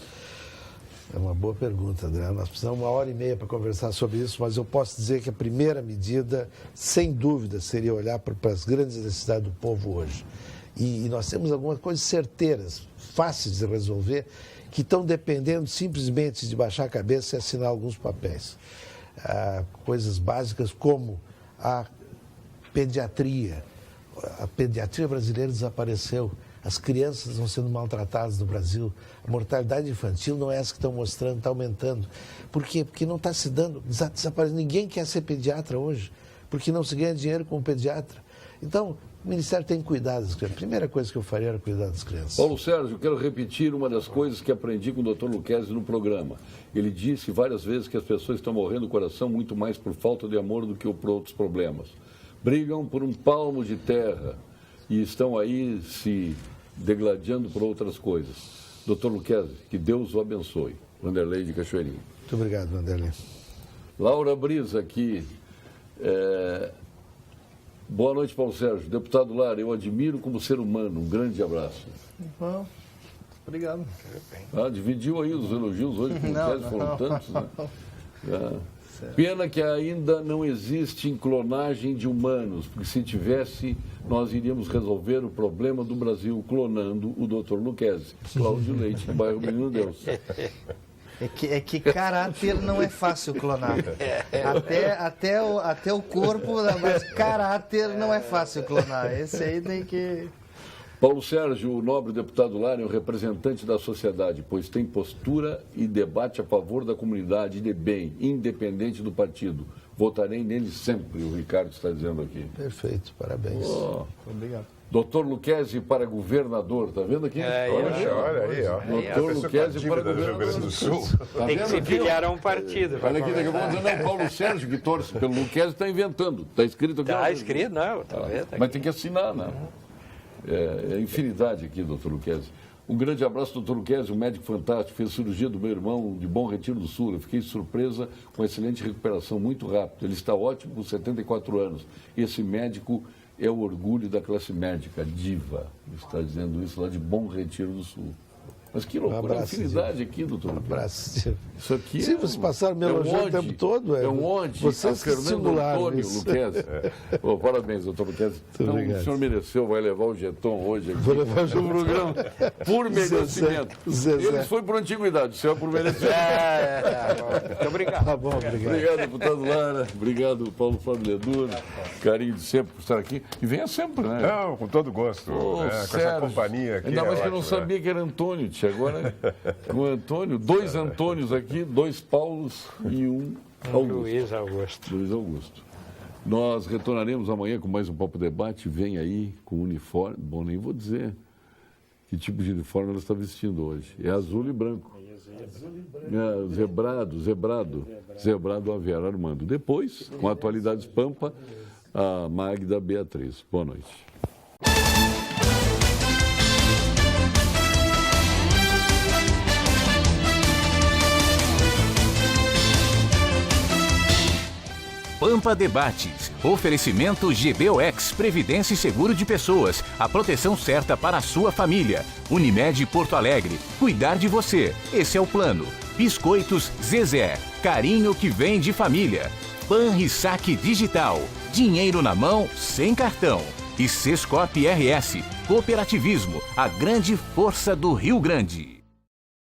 É uma boa pergunta, André. Nós precisamos 1h30 para conversar sobre isso, mas eu posso dizer que a primeira medida, sem dúvida, seria olhar para as grandes necessidades do povo hoje. E nós temos algumas coisas certeiras, fáceis de resolver, que estão dependendo simplesmente de baixar a cabeça e assinar alguns papéis. Coisas básicas como a pediatria. A pediatria brasileira desapareceu. As crianças estão sendo maltratadas no Brasil. A mortalidade infantil não é essa que estão mostrando, está aumentando. Por quê? Porque não está se dando, desaparecendo. Ninguém quer ser pediatra hoje, porque não se ganha dinheiro como pediatra. Então, o Ministério tem que cuidar das crianças. A primeira coisa que eu faria era cuidar das crianças. Paulo Sérgio, eu quero repetir uma das coisas que aprendi com o Dr. Lucchesi no programa. Ele disse várias vezes que as pessoas estão morrendo do coração muito mais por falta de amor do que por outros problemas. Brigam por um palmo de terra e estão aí se degladiando por outras coisas. Doutor Lucchesi, que Deus o abençoe. Vanderlei de Cachoeirinha. Muito obrigado, Vanderlei. Laura Brisa aqui. Boa noite, Paulo Sérgio. Deputado Lara, eu admiro como ser humano. Um grande abraço. Bom, obrigado. Dividiu aí os elogios hoje, com o Lucchesi, foram tantos, né? Pena que ainda não existe clonagem de humanos, porque se tivesse, nós iríamos resolver o problema do Brasil clonando o Dr. Lucchesi. Cláudio Leite, do bairro Menino Deus. É que caráter não é fácil clonar. Até o corpo, mas caráter não é fácil clonar. Esse aí tem que... Paulo Sérgio, o nobre deputado Lara, é um representante da sociedade, pois tem postura e debate a favor da comunidade de bem, independente do partido. Votarei nele sempre, o Ricardo está dizendo aqui. Perfeito, parabéns. Obrigado. Doutor Lucchesi para governador, tá vendo aqui? Olha aí, ó. Doutor Lucchesi para governador do Sul. Tá tem que se filiar a um partido. Olha aqui, daqui a pouco não, Paulo Sérgio que torce pelo Lucchesi está inventando. Está escrito aqui. Está escrito, não. Mas tem que assinar, né? É infinidade aqui, doutor Lucchesi. Um grande abraço, doutor Lucchesi, um médico fantástico, fez cirurgia do meu irmão de Bom Retiro do Sul. Eu fiquei surpresa com excelente recuperação, muito rápido. Ele está ótimo com 74 anos. Esse médico é o orgulho da classe médica, diva. Ele está dizendo isso lá de Bom Retiro do Sul. Mas que loucura, abraço, infinidade aqui, doutor. Um abraço. Isso aqui se vocês passaram meu elogio o tempo todo, é um onde. Vocês Fernando Antônio Lucchesi. Parabéns, doutor Lucchesi. Então, o senhor mereceu, vai levar o jeton hoje aqui. Vou levar o programa. Por merecimento. Eles foi por antiguidade, o senhor por merecimento. Muito obrigado. Tá bom, obrigado. Obrigado, deputado Lara. Obrigado, Paulo Flávio Leduro. Carinho de sempre por estar aqui. E venha sempre, né? Não, com todo gosto. Com essa companhia aqui. Ainda mais que eu não sabia que era Antônio. Agora, com o Antônio, 2 Antônios aqui, 2 Paulos e 1 Augusto. Luiz Augusto. Nós retornaremos amanhã com mais um Papo Debate. Vem aí com uniforme. Bom, nem vou dizer que tipo de uniforme ela está vestindo hoje. É azul e branco. Zebrado Aviar Armando. Depois, com Atualidades Pampa, a Magda Beatriz. Boa noite. Pampa Pampa Debates. Oferecimento GBOX, Previdência e Seguro de Pessoas. A proteção certa para a sua família. Unimed Porto Alegre. Cuidar de você. Esse é o plano. Biscoitos Zezé. Carinho que vem de família. Panrisac Digital. Dinheiro na mão, sem cartão. E Sescop RS. Cooperativismo. A grande força do Rio Grande.